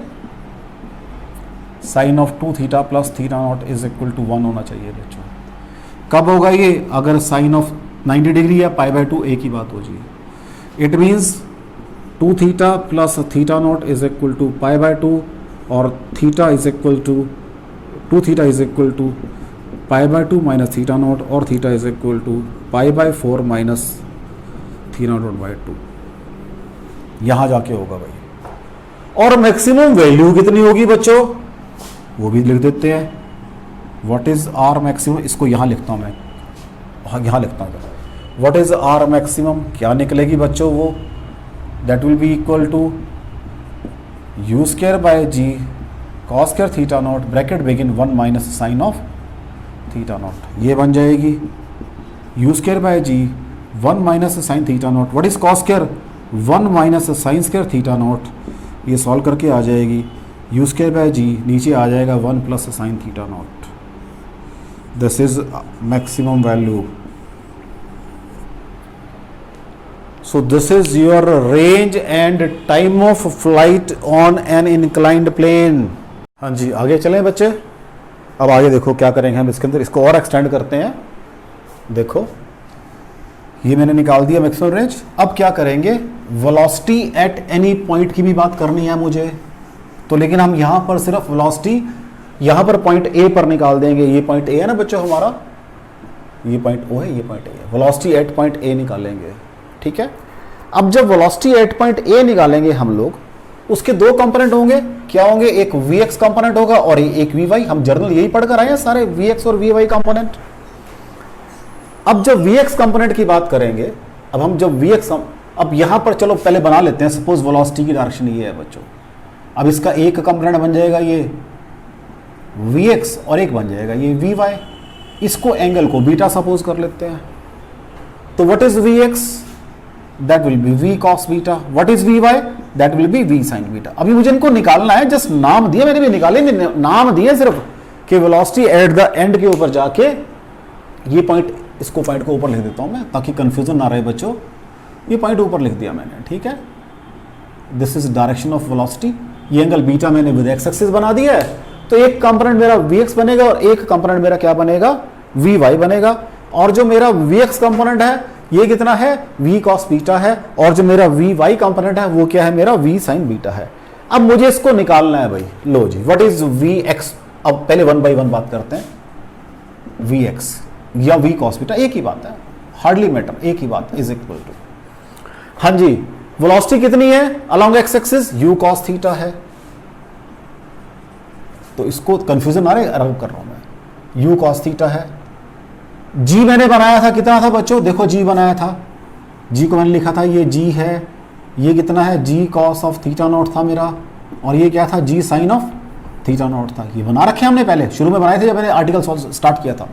Sine of 2 theta plus theta naught is equal to 1 होना चाहिए बच्चों. कब होगा ये? अगर साइन ऑफ 90 डिग्री या पाई बाय 2 एक ही बात हो जाए. It means 2 theta plus theta naught is equal to pi by 2 और theta is equal to 2 theta is equal to pi by 2 minus theta naught और theta is equal to pi by 4 minus theta naught by 2. यहां जाके होगा भाई. और maximum value कितनी होगी बच्चों? वो भी लिख देते हैं. What is r maximum? इसको यहां लिखता हूं मैं, यहां लिखता हूं. What is r maximum? क्या निकलेगी बच्चों वो? That will be equal to u square by g cos square theta naught bracket begin 1 minus sine of theta naught. ये बन जाएगी u square by g 1 minus sine theta naught. What is cos square? 1 minus sine square theta naught. ये solve करके आ जाएगी u square by जी, नीचे आ जाएगा 1 plus sine theta naught. This is maximum value. So this is your range and time of flight on an inclined plane. हाँ जी, आगे चलें बच्चे. अब आगे देखो क्या करेंगे हम इसके अंदर. इसको और एक्सटेंड करते हैं. देखो ये मैंने निकाल दिया मैक्सिमम रेंज. अब क्या करेंगे? वेलोसिटी एट एनी पॉइंट की भी बात करनी है मुझे. तो लेकिन हम यहां पर सिर्फ वेलोसिटी यहां पर पॉइंट ए पर निकाल देंगे. ये पॉइंट ए है ना बच्चों हमारा, ये पॉइंट ओ है, ये पॉइंट ए है. वेलोसिटी एट पॉइंट ए निकालेंगे. ठीक है. अब जब वेलोसिटी एट पॉइंट ए निकालेंगे हम लोग, उसके दो कंपोनेंट होंगे. क्या होंगे? एक वी एक्स कंपोनेंट होगा और एक वी वाई. हम जर्नल यही पढ़कर आए हैं सारे, वी एक्स और वी वाई कंपोनेंट. अब जब वी एक्स कंपोनेंट की बात करेंगे, अब हम जब वी एक्स, अब यहां पर चलो पहले बना लेते हैं. सपोज वेलोसिटी की डायरेक्शन ये है बच्चों. अब इसका एक कंपोनेंट बन जाएगा ये वी एक्स और एक बन जाएगा ये वी वाई. इसको एंगल को बीटा सपोज कर लेते हैं. तो what is v x? That will be v cos beta. What is v y? That will be v sine beta. अभी मुझे इनको निकालना है. जस्ट नाम दिए मैंने, भी निकाले नाम दिए सिर्फ कि वेलोसिटी एट द एंड के ऊपर जाके ये पॉइंट, इसको पॉइंट को ऊपर लिख देता हूं मैं ताकि कंफ्यूजन ना रहे बच्चों. ये पॉइंट ऊपर लिख दिया मैंने. ठीक है. This is direction of velocity. ये एंगल बीटा मैंने विद एक्स एक्सिस बना दिया है. तो एक कंपोनेंट मेरा वी एक्स बनेगा और एक कंपोनेंट मेरा क्या बनेगा? वी वाई बनेगा. और जो मेरा वी एक्स कंपोनेंट है ये कितना है? वी कॉस बीटा है. और जो मेरा वी वाई कंपोनेंट है वो क्या है? मेरा वी साइन बीटा है. अब मुझे इसको निकालना है भाई. लो जी, व्हाट इज वी एक्स? अब पहले 1 बाई 1 बात करते हैं. वी एक्स या वी कॉस बीटा एक ही बात है, हार्डली मैटर, एक ही बात. इज इक्वल टू, हाँ जी, वेलोसिटी कितनी है along x axis? You cos theta है. तो इसको कंफ्यूजन ना रहे, अराउंड कर रहा हूं मैं. यू कॉस थीटा है. जी मैंने बनाया था, कितना था बच्चों? देखो जी बनाया था, जी को मैंने लिखा था ये जी है. ये कितना है? जी कॉस ऑफ थीटा नॉट था मेरा. और ये क्या था? जी साइन ऑफ थीटा नॉट था. ये बना रखे हमने, पहले शुरू में बनाए थे जब मैंने आर्टिकल स्टार्ट किया था.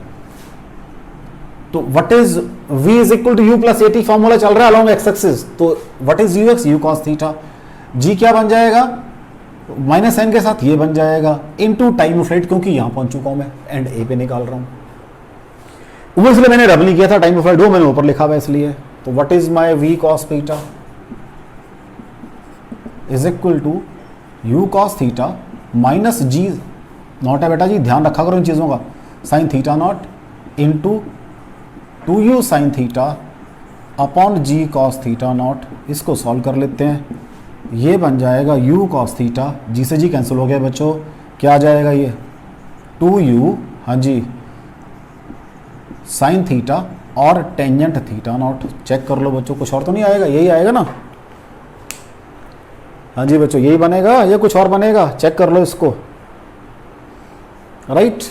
तो what is v is equal to u plus a t formula चल रहा है अलोंग एक्स एक्सिस. तो what is u x? U cos theta. G क्या बन जाएगा? माइनस एन के साथ ये बन जाएगा इनटू टाइम ऑफ फ्लाइट, क्योंकि यहां पहुंच चुका हूं मैं, एंड ए पे निकाल रहा हूं. वो इसलिए मैंने डबल नहीं किया था टाइम ऑफ फ्लाइट, वो मैंने ऊपर लिखा हुआ इसलिए. तो what is my v cos theta is equal to u cos theta minus g naught है बेटा जी, ध्यान रखा करो इन चीजों का. Sine theta naught into 2u sine theta upon g cos theta naught. इसको सॉल्व कर लेते हैं. ये बन जाएगा u cos थीटा, जी से जी कैंसिल हो गया बच्चों. क्या आ जाएगा ये? 2u, हाँ जी, साइन थीटा और टेंजेंट थीटा नॉट. चेक कर लो बच्चों, कुछ और तो नहीं आएगा? यही आएगा ना? हाँ जी बच्चों, यही बनेगा या कुछ और बनेगा? चेक कर लो इसको. राइट.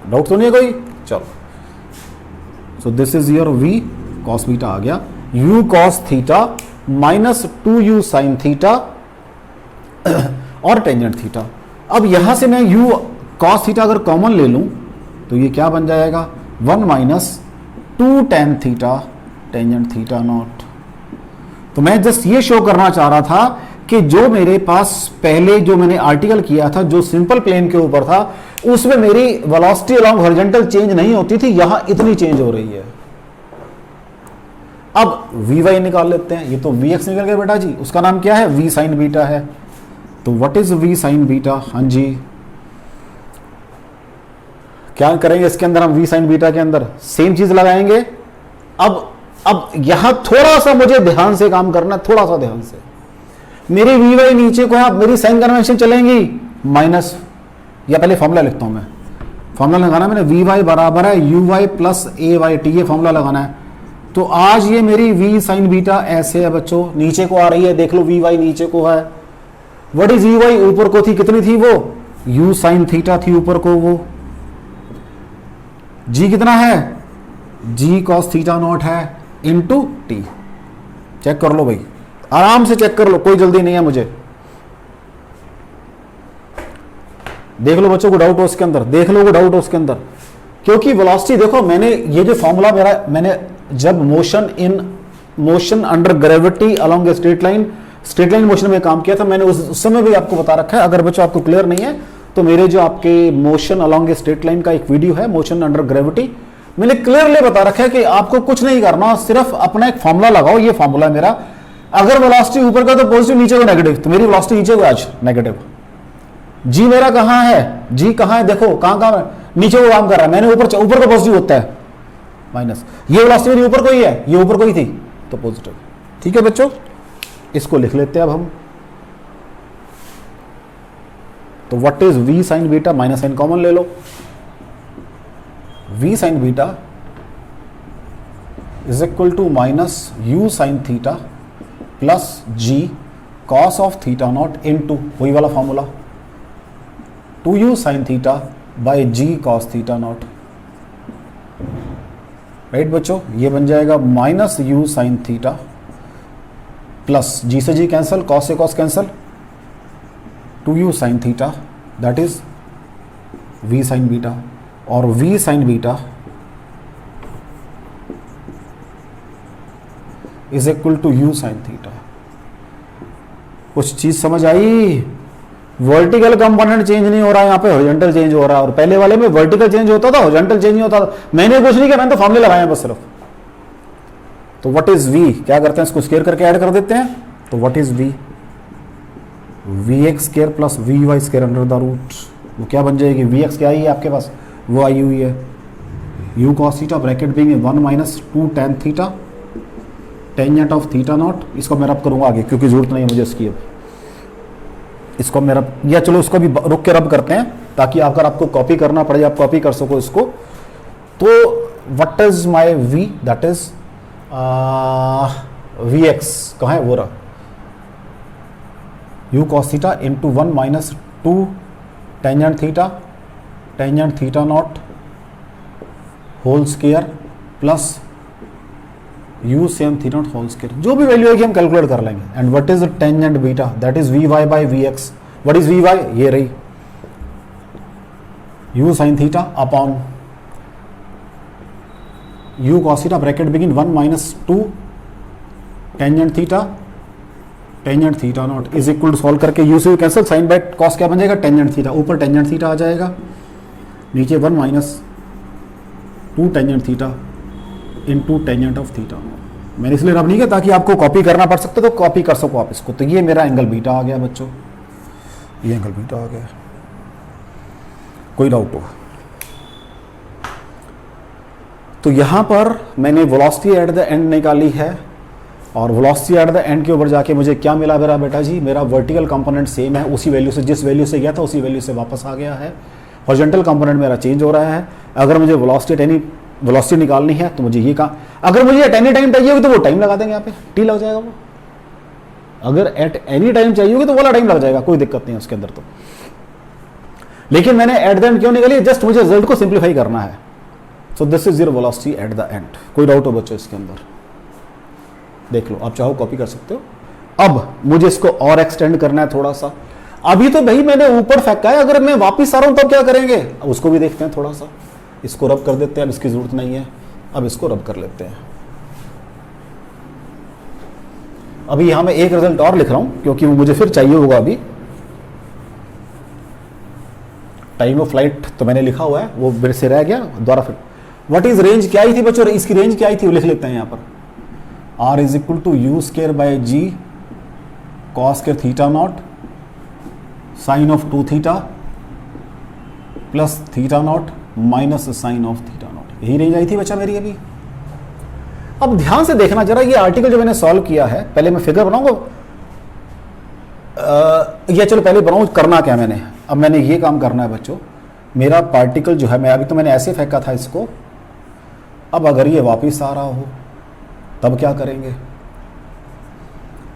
डाउट तो नहीं है कोई? चलो, so this is your v cos beta आ गया, u cos theta minus 2u sin theta और टेंजेंट थीटा। अब यहां से मैं u cos थीटा अगर कॉमन ले लूं तो ये क्या बन जाएगा, 1 minus 2 tan theta tangent theta naught. तो मैं जस्ट ये शो करना चाह रहा था कि जो मेरे पास पहले जो मैंने आर्टिकल किया था जो सिंपल प्लेन के ऊपर था उसमें मेरी वेलोसिटी अलोंग हॉरिजॉन्टल चेंज नहीं होती थी, यहां इतनी चेंज हो रही है। अब Vy निकाल लेते हैं, ये तो Vx निकल गया बेटा जी, उसका नाम क्या है, V साइन बीटा है। तो what is V sine beta? हाँ जी, क्या करेंगे इसके अंदर हम, V साइन बीटा के अंदर सेम चीज लगाएंगे। अब यहां थोड़ा सा मुझे ध्यान से काम करना है, थोड़ा सा ध्यान से। मेरी Vy नीचे को है, आप मेरी साइन कन्वेंशन चलेंगी माइनस, या पहले फॉर्मूला लिखता हूं मैं, फॉर्मूला लगाना मैंने, Vy बराबर है uy प्लस AyT, ये फॉर्मूला लगाना है। तो आज ये मेरी V साइन बीटा ऐसे है बच्चों, नीचे को आ रही है, देख लो Vy नीचे को है। What is Uy? ऊपर को थी, कितनी थी वो, u साइन थीटा थी ऊपर को वो। g कितना है, g cos थीटा नॉट है इनटू t। चेक कर लो भाई, आराम से चेक कर लो, कोई जल्दी नहीं है मुझे। देख लो बच्चों को डाउट हो उसके अंदर, देख लो को डाउट हो उसके अंदर, क्योंकि वेलोसिटी देखो, मैंने ये जो फॉर्मूला मेरा, मैंने जब motion under gravity along straight line motion में काम किया था, मैंने उस समय भी आपको बता रखा है। अगर बच्चों आपको क्लियर नहीं है तो मेरे जो आपके मोशन अलोंग स्ट्रेट लाइन का एक वीडियो है, मोशन अंडर ग्रेविटी, मैंने क्लियरली बता रखा है कि आपको कुछ नहीं करना, सिर्फ अपना एक फॉर्मूला लगाओ। ये फॉर्मूला मेरा, अगर वेलोसिटी ऊपर का तो पॉजिटिव, नीचे को नेगेटिव, तो मेरी वेलोसिटी नीचे को आज नेगेटिव। जी मेरा कहां है, जी कहां है, देखो कहां नीचे को काम कर रहा है, मैंने ऊपर का पॉजिटिव होता है माइनस, ये वेलोसिटी मेरी ऊपर को ही है, ये ऊपर को ही थी तो पॉजिटिव। ठीक है बच्चों, इसको लिख लेते हैं अब हम। तो what is V sine beta, minus sine common ले लो, V sine beta is equal to minus u sine theta plus g cos of theta naught into वही वाला formula 2u sine theta by g cos theta naught. Right बच्चों, ये बन जाएगा minus u sine theta plus g से g cancel, cos से cos cancel, 2u sine theta that is V sine beta, और V sine beta is equal to u sine theta. कुछ चीज समझ आई? वर्टिकल कंपोनेंट चेंज नहीं हो रहा है, यहाँ पे हॉरिजॉन्टल चेंज हो रहा है, और पहले वाले में वर्टिकल चेंज होता था, हॉरिजॉन्टल चेंज नहीं होता था। मैंने कुछ नहीं किया, मैंने तो फॉर्मूले लगाए हैं बस सिर्फ। तो व्हाट इज V, क्या करते हैं इसको स्क्वायर करके ऐड कर देते हैं। तो what is V, Vx square plus Vy square under the root, वो क्या बन जाएगी, Vx क्या आई है आपके पास, वो आई हुई है u cos थीटा ब्रैकेट भी 1 minus 2 tan theta tangent of theta naught. इसको मैं रब करूंगा आगे क्योंकि जरूरत नहीं है मुझे इसकी, अब इसको मैं रब, या चलो इसको भी रुक के रब करते हैं ताकि अगर आपको कॉपी करना पड़े आप कॉपी कर सको इसको। तो what is my V, that is Vx कहाँ है, वो रहा u cos theta into 1 minus 2 tangent theta naught whole square plus u same theta naught whole square, जो भी वैल्यू है कि हम कैलकुलेट कर लेंगे। And what is tangent beta, that is Vy by Vx। What is Vy, ये रही u sine theta upon u cos theta bracket begin 1 minus 2 tangent theta naught is equal to, solve करके u से cancel, sine by cos क्या बन जाएगा, tangent theta, ऊपर tangent theta आ जाएगा, नीचे 1 minus 2 tangent theta into tangent of theta. मैंने इसलिए रब नहीं किया ताकि आपको कॉपी करना पड़ सकता तो कॉपी कर सको आप इसको। तो ये मेरा एंगल बीटा आ गया बच्चों, ये एंगल बीटा आ गया। कोई डाउट हो तो यहां पर मैंने वेलोसिटी एट द एंड निकाली है, और वेलोसिटी एट द एंड के ऊपर जाके मुझे क्या मिला मेरा बेटा जी, मेरा वर्टिकल कंपोनेंट सेम है, उसी वैल्यू से, जिस वैल्यू से गया था उसी वैल्यू से वापस आ गया है। हॉरिजॉन्टल कंपोनेंट मेरा चेंज हो रहा है। अगर मुझे वेलोसिटी निकालनी है तो मुझे ये कहा, अगर मुझे एट एनी टाइम चाहिए होगी तो वो टाइम लगा देंगे, यहाँ पे टी लग जाएगा वो। अगर एट एनी टाइम चाहिए होगी तो वाला टाइम लग जाएगा, कोई दिक्कत नहीं है उसके अंदर। तो लेकिन मैंने एट द एंड क्यों निकाली, जस्ट मुझे रिजल्ट को सिंप्लीफाई करना है। सो this is your velocity at the end. कोई डाउट हो बच्चों इसके अंदर? देख लो, आप चाहो कॉपी कर सकते हो। अब मुझे इसको और एक्सटेंड करना है थोड़ा सा। अभी तो भाई मैंने ऊपर फेंका है, अगर मैं वापिस आ रहा हूं तब क्या करेंगे, अब उसको भी देखते हैं थोड़ा सा। इसको रब कर देते हैं, अब इसकी जरूरत नहीं है, अब इसको रब कर लेते हैं। अभी यहां मैं एक रिजल्ट और लिख रहा हूं क्योंकि वो मुझे फिर चाहिए होगा। अभी टाइम ऑफ फ्लाइट तो मैंने लिखा हुआ है, वो मेरे से रह गया, दोबारा फिर व्हाट इज रेंज क्या आई थी बच्चों, इसकी रेंज क्या आई थी वो लिख लेते हैं यहां पर। R is equal to u square by g cos square theta naught sine of 2 theta plus theta naught minus sine of theta naught. यही रेंज आई थी बच्चा मेरी अभी। अब ध्यान से देखना जरा, ये आर्टिकल जो मैंने सॉल्व किया है, पहले मैं फिगर बनाऊंगा या चलो पहले बनाऊं करना क्या मैंने। अब मैंने ये काम करना है बच्चों, मेरा पार्टिकल जो है, मैं अभी तो मैंने ऐसे फेंका था इसको, अब अगर ये वापस आ रहा हो तब क्या करेंगे।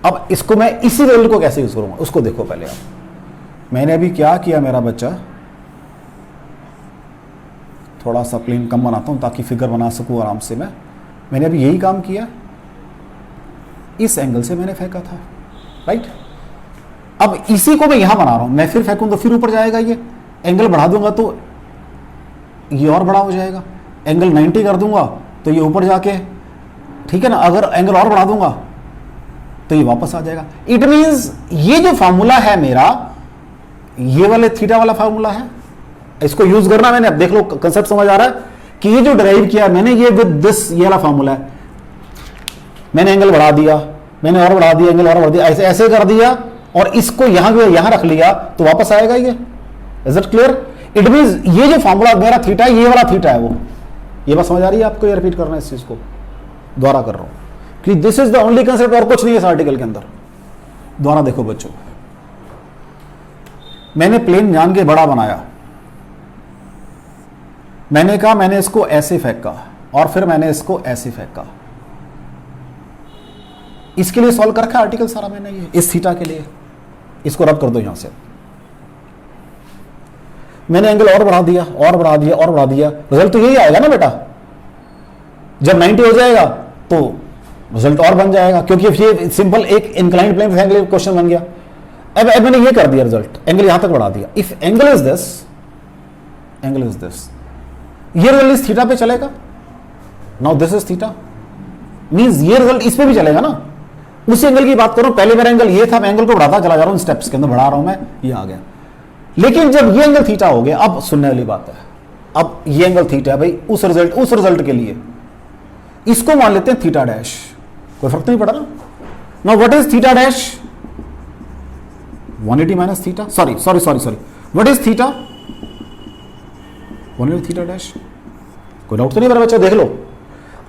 अब इसको मैं इसी रिजल्ट को कैसे यूज करूंगा उसको देखो पहले आप। मैंने अभी क्या किया मेरा बच्चा, थोड़ा सा प्लेन कम बनाता हूं ताकि फिगर बना सकूं आराम से। मैंने अभी यही काम किया, इस एंगल से मैंने फेंका था, राइट। अब इसी को मैं यहां बना रहा हूं, मैं फिर फेंकूं तो फिर ऊपर जाएगा, ये एंगल बढ़ा दूंगा तो ये और बड़ा हो जाएगा, एंगल 90 कर दूंगा तो ये ऊपर जाके, ठीक है ना, अगर एंगल और बढ़ा दूंगा तो ये वापस आ जाएगा। इट मींस ये जो फार्मूला है मेरा, ये वाले थीटा वाला फार्मूला है, इसको यूज करना मैंने। अब देख लो कंसेप्ट समझ आ रहा है कि ये जो डिराइव किया मैंने, ये विद दिस, ये वाला फार्मूला है। मैंने एंगल बढ़ा दिया, मैंने और बढ़ा दिया, एंगल और बढ़ा दिया, ऐसे ऐसे कर दिया और इसको यहां रख लिया तो वापस आएगा ये। Is it clear? It means ये जो फार्मूला मेरा थीटा है, ये वाला थीटा है वो। ये बात समझ आ रही है आपको? ये रिपीट करना है इस चीज को, दोबारा कर रहा हूं कि this is the only concept, और कुछ नहीं है इस आर्टिकल के अंदर। दोबारा देखो बच्चों, मैंने प्लेन जान के बड़ा बनाया, मैंने कहा मैंने इसको ऐसे फेंका और फिर मैंने इसको ऐसे फेंका। इसके लिए सॉल्व कर रखा आर्टिकल सारा मैंने, ये इस थीटा के लिए। इसको रब कर दो यहां से। मैंने एंगल और बढ़ा दिया और बढ़ा दिया और बढ़ा दिया, रिजल्ट तो यही आएगा ना बेटा। जब 90 हो जाएगा तो रिजल्ट और बन जाएगा, क्योंकि ये सिंपल एक इंक्लाइंड प्लेन के लिए क्वेश्चन बन गया। अब मैंने ये कर दिया, रिजल्ट एंगल यहां तक बढ़ा दिया। If angle is this, angle is this, ये रिजल्ट इस थीटा पे चलेगा। Now this is theta, means ये रिजल्ट इस पे भी चलेगा ना। उसी एंगल की बात करूं, पहले मेरा एंगल ये था, मैं एंगल को बढ़ाता चला जा रहा हूं, स्टेप्स के अंदर बढ़ा रहा हूं मैं, ये आ गया। लेकिन जब ये एंगल थीटा हो गया, अब सुनने वाली बात है, अब ये एंगल थीटा है भाई, उस रिजल्ट के लिए इसको मान लेते हैं थीटा डैश, कोई फर्क नहीं पड़ा ना। Now what is theta dash? 180 minus theta, sorry what is theta? 180 theta dash. कोई डाउट तो नहीं मेरा बच्चा, देख लो।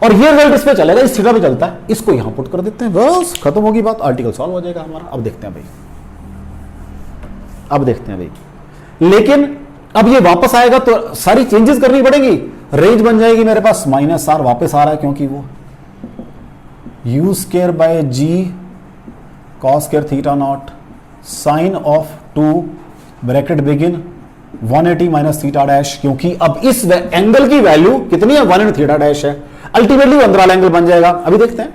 और ये रिजल्ट इस पे चलेगा, इस थीटा पे चलता है, इसको यहां पुट कर देते हैं, बस खत्म होगी बात, आर्टिकल सॉल्व हो जाएगा हमारा। अब देखते हैं भाई, अब देखते हैं भाई। लेकिन अब ये वापस आएगा तो सारी चेंजेस करनी पड़ेगी। रेंज बन जाएगी मेरे पास -r, वापस आ रहा है क्योंकि वो u square by g cos square theta naught sine of 2 bracket begin 180 minus theta dash, क्योंकि अब इस एंगल की वैल्यू कितनी है? 180 थीटा डैश है। अल्टीमेटली अंदर एंगल बन जाएगा, अभी देखते हैं।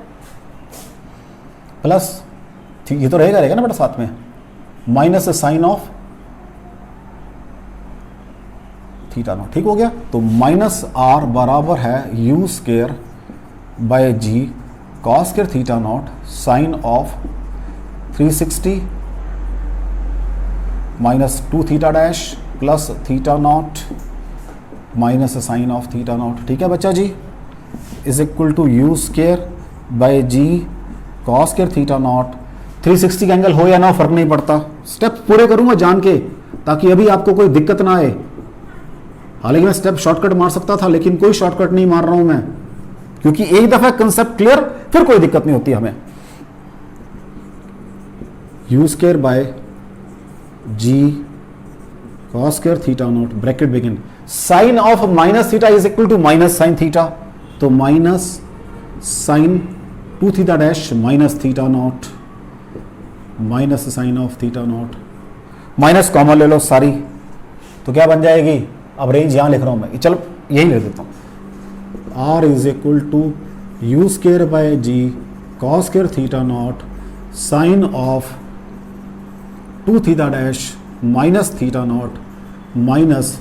प्लस ठीक, ये तो रहेगा ना बेटा साथ में, minus sine of theta naught, ठीक हो गया। तो -r बराबर है u square by g cos square theta naught sine of 360 minus 2 theta dash plus theta naught minus sine of theta naught, ठीक है बच्चा जी, is equal to u square by g cos square theta naught. 360 का angle हो या ना फर्क नहीं पड़ता, स्टेप पूरे करूंगा जान के ताकि अभी आपको कोई दिक्कत ना आए। हालांकि मैं स्टेप शॉर्टकट मार सकता था, लेकिन कोई शॉर्टकट नहीं मार रहा हूं मैं, क्योंकि एक दफा कंसेप्ट क्लियर फिर कोई दिक्कत नहीं होती हमें। u square by g cos square theta naught bracket begin sine of minus theta is equal to minus sine theta, तो minus sine 2 theta dash minus theta naught minus sine of theta naught, minus common ले लो सारी, तो क्या बन जाएगी, अब range यहाँ लिख रहा हूँ मैं, चलो यही लिख देता हूँ, R is equal to u square by g cos square theta naught sine of 2 theta dash minus theta naught minus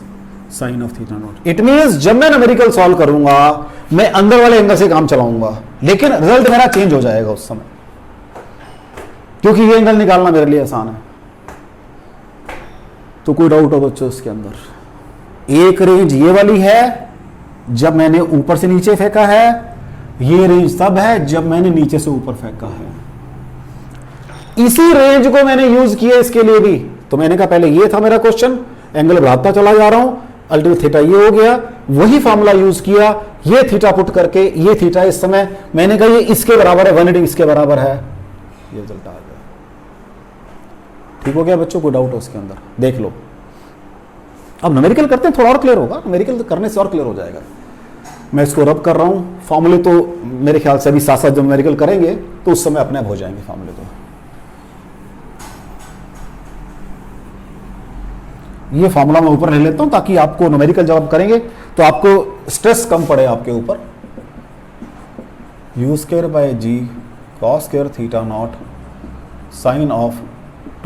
sine of theta naught. It means जब मैं न्यूमेरिकल सॉल्व करूंगा मैं अंदर वाले एंगल से काम चलाऊंगा, लेकिन रिजल्ट मेरा चेंज हो जाएगा उस समय, क्योंकि ये एंगल निकालना मेरे लिए आसान है। तो कोई डाउट हो बच्चों इसके अंदर? एक रेंज ये वाली है जब मैंने ऊपर से नीचे फेंका है, ये रेंज तब है जब मैंने नीचे से ऊपर फेंका है। इसी रेंज को मैंने यूज किया इसके लिए भी, तो मैंने कहा पहले ये था मेरा क्वेश्चन, एंगल बढ़ाता चला जा रहा हूं, अल्टीमेट थीटा ये हो गया, वही फॉर्मूला यूज किया, ये थीटा पुट करके, ये थीटा इस समय मैंने कहा ये इसके बराबर है, 180 इसके बराबर है, ये रिजल्ट आ गया। ठीक हो गया बच्चों? कोई डाउट हो इसके अंदर? देख लो। अब न्यूमेरिकल करते हैं, थोड़ा और क्लियर होगा, न्यूमेरिकल करने से और क्लियर हो जाएगा। मैं इसको रब कर रहा हूं, फॉर्मूले तो मेरे ख्याल से अभी साथ साथ जब न्यूमेरिकल करेंगे तो उस समय अपने आप हो जाएंगे फॉर्मूले। तो ये फॉर्मूला मैं ऊपर ले लेता हूं ताकि आपको न्यूमेरिकल जब आप करेंगे तो आपको स्ट्रेस कम पड़े आपके ऊपर। U square by g cos square theta naught sine of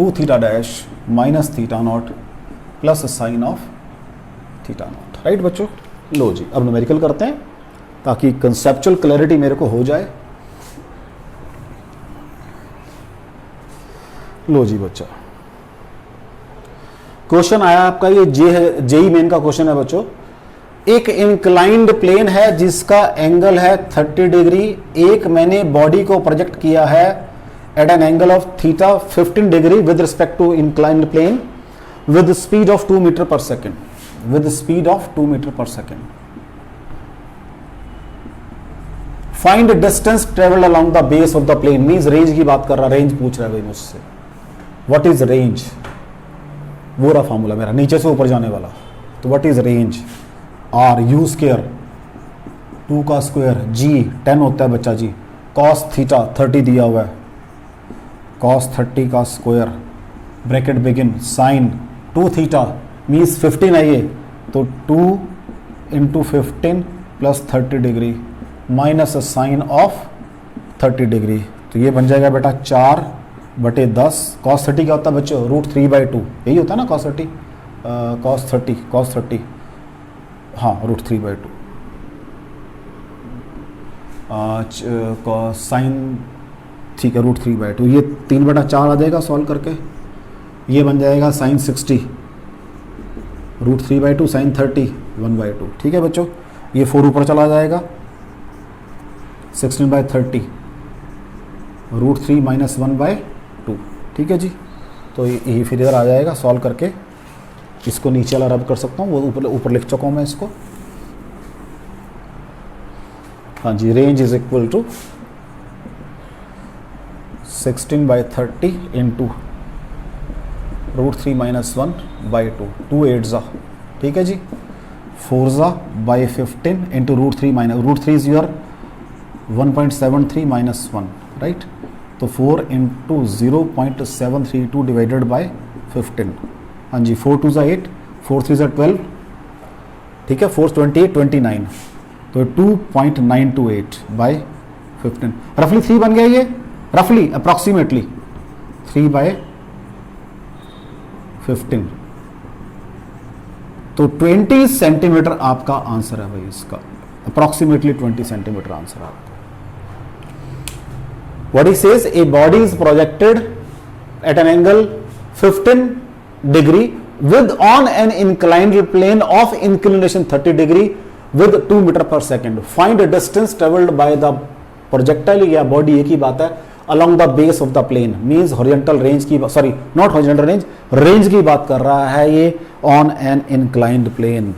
2 theta dash minus theta naught plus sine of theta naught. Right बच्चों? लो जी, अब न्यूमेरिकल करते हैं ताकि कंसेप्चुअल क्लैरिटी मेरे को हो जाए। लो जी बच्चा, क्वेश्चन आया आपका, ये जेई मेन का क्वेश्चन है बच्चों। एक इंक्लाइंड प्लेन है जिसका एंगल है 30 डिग्री, एक मैंने बॉडी को प्रोजेक्ट किया है at an angle of theta 15 degree with respect to inclined plane with speed of 2 meter per second, with speed of 2 meter per second. Find distance traveled along the base of the plane, means range की बात कर रहा, range पूछ रहा है भाई मुझसे। What is range? वो रहा फॉर्मूला मेरा नीचे से ऊपर जाने वाला। तो what is range? R u square 2 का स्क्वायर g 10 होता है बच्चा जी, cos थीटा 30 दिया हुआ है, cos 30 का square bracket begin sine 2 theta means 15 है ये, तो 2 into 15 plus 30 degree minus sine of 30 degree, तो ये बन जाएगा बेटा 4/10। cos 30 क्या होता है बच्चों? √3/2, यही होता है ना cos 30, cos 30 हाँ √3/2। साइन ठीक है √3/2, ये 3/4 आ जाएगा सॉल्व करके, ये बन जाएगा साइन 60 √3/2 साइन 30 1/2। ठीक है बच्चों? ये 4 ऊपर चला जाएगा, 16/30 √3 माइनस 1/2। ठीक है जी? तो ये फिर इधर आ जाएगा सॉल्व करके, इसको नीचे वाला रब कर सकता हूँ, वो ऊपर लिख चुका हूँ मैं इसको। हाँ जी, range is equal to 16/30 into √3 minus 1/2, 2 8 ज़ा, ठीक है जी, 4 ज़ा by 15 into √3 minus √3 is your 1.73 minus 1, right? तो 4 इंटू 0.732 डिवाइडेड बाई 15, हाँ जी, 4 2 ज़ा 8, 4 3 ज़ा 12, ठीक है, 4 28 29, तो 2.928 बाई 15, रफली 3 बन गया ये, रफली अप्रॉक्सीमेटली 3/15, तो 20 सेंटीमीटर आपका आंसर है भाई इसका, अप्रॉक्सीमेटली 20 सेंटीमीटर आंसर आपका। What he says, a body is projected at an angle 15 degree with on an inclined plane of inclination 30 degree with 2 metre per second. Find distance travelled by the projectile या body, एक ही बात है, along the base of the plane, means horizontal range की, sorry not horizontal range, range की बात कर रहा है ये on an inclined plane।